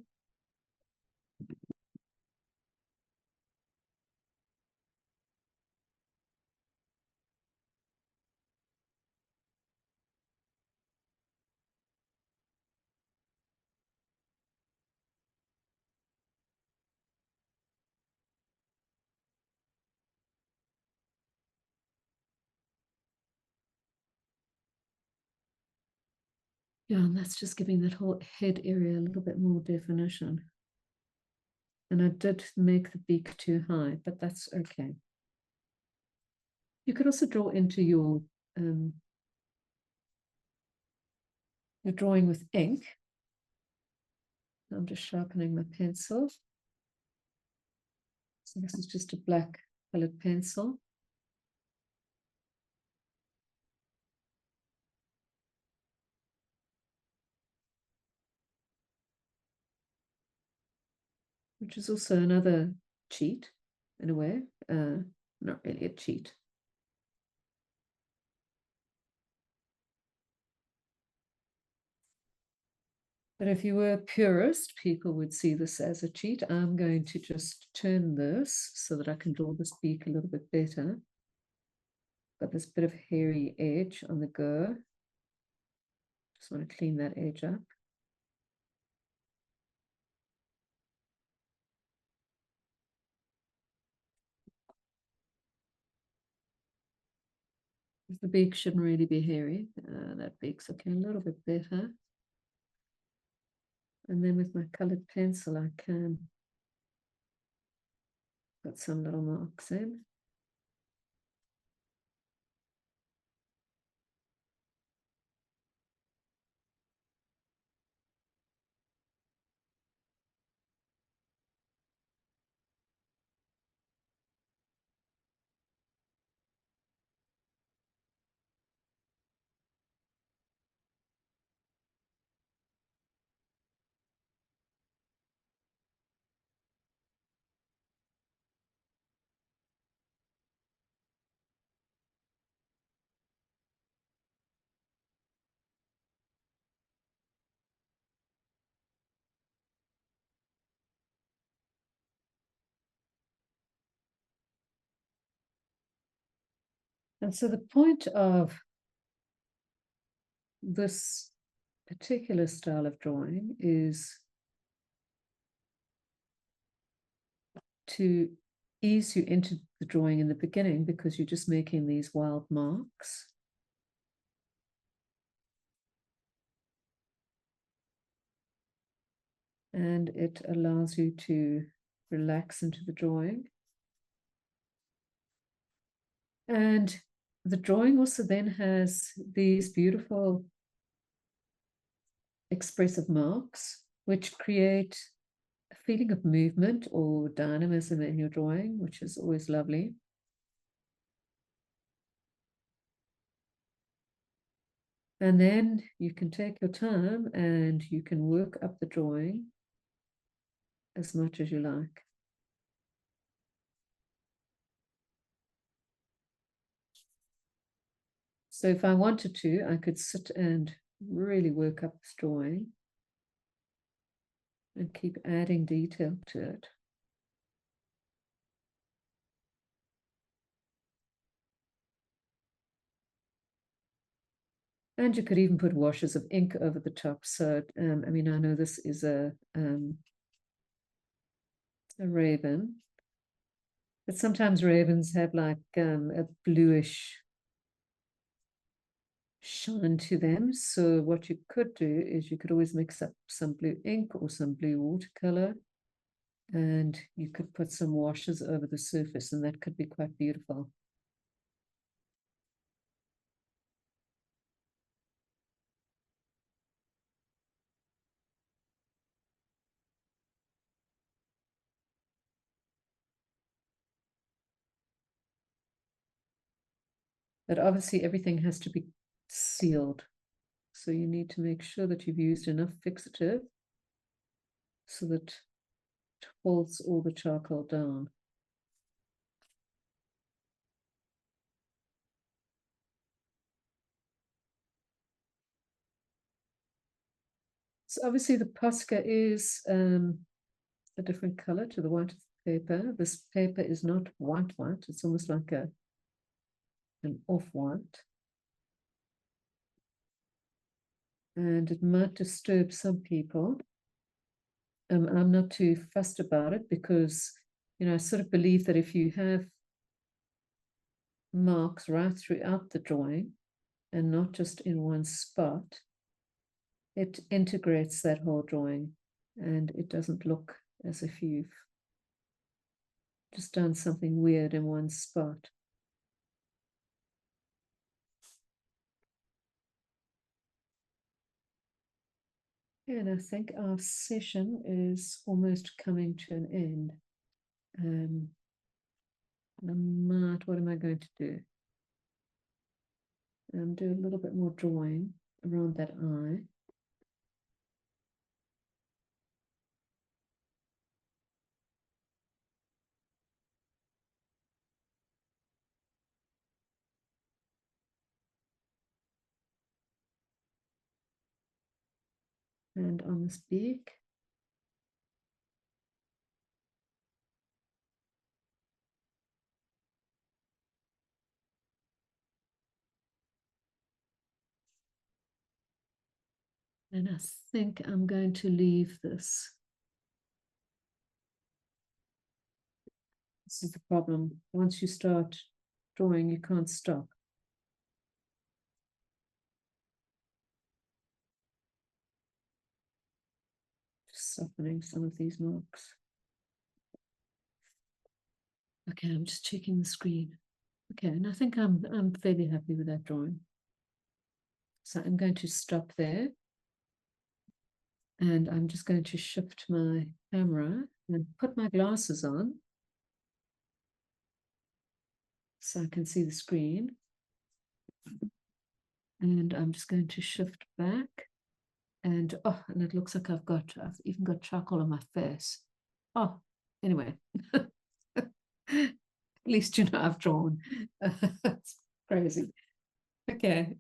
Yeah, and that's just giving that whole head area a little bit more definition. And I did make the beak too high, but that's okay. You could also draw into your drawing with ink. I'm just sharpening my pencil. So this is just a black colored pencil. Which is also another cheat in a way, not really a cheat. But if you were a purist, people would see this as a cheat. I'm going to just turn this so that I can draw this beak a little bit better. Got this bit of hairy edge on the go. Just want to clean that edge up. The beak shouldn't really be hairy. That beak's okay, a little bit better. And then with my colored pencil, I can put some little marks in. And so the point of this particular style of drawing is to ease you into the drawing in the beginning, because you're just making these wild marks. And it allows you to relax into the drawing. And the drawing also then has these beautiful expressive marks, which create a feeling of movement or dynamism in your drawing, which is always lovely. And then you can take your time and you can work up the drawing as much as you like. So if I wanted to, I could sit and really work up this drawing and keep adding detail to it. And you could even put washes of ink over the top. So, I mean, I know this is a raven, but sometimes ravens have like a bluish shine to them. So what you could do is you could always mix up some blue ink or some blue watercolor, and you could put some washes over the surface, and that could be quite beautiful. But obviously everything has to be sealed. So you need to make sure that you've used enough fixative so that it holds all the charcoal down. So obviously the Posca is a different color to the white of the paper. This paper is not white, it's almost like an off-white. And it might disturb some people. I'm not too fussed about it because, you know, I sort of believe that if you have marks right throughout the drawing and not just in one spot, it integrates that whole drawing and it doesn't look as if you've just done something weird in one spot. And I think our session is almost coming to an end. What am I going to do? Do a little bit more drawing around that eye. And on this beak. And I think I'm going to leave this. This is the problem. Once you start drawing, you can't stop. Just softening some of these marks. Okay, I'm just checking the screen. Okay, and I think I'm fairly happy with that drawing. So I'm going to stop there. And I'm just going to shift my camera and put my glasses on so I can see the screen. And I'm just going to shift back. And and it looks like I've even got charcoal on my face. Oh, anyway. At least you know I've drawn. It's crazy. Okay.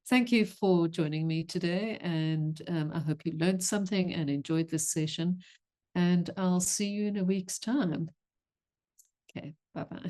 Thank you for joining me today, and I hope you learned something and enjoyed this session. And I'll see you in a week's time. Okay, bye-bye.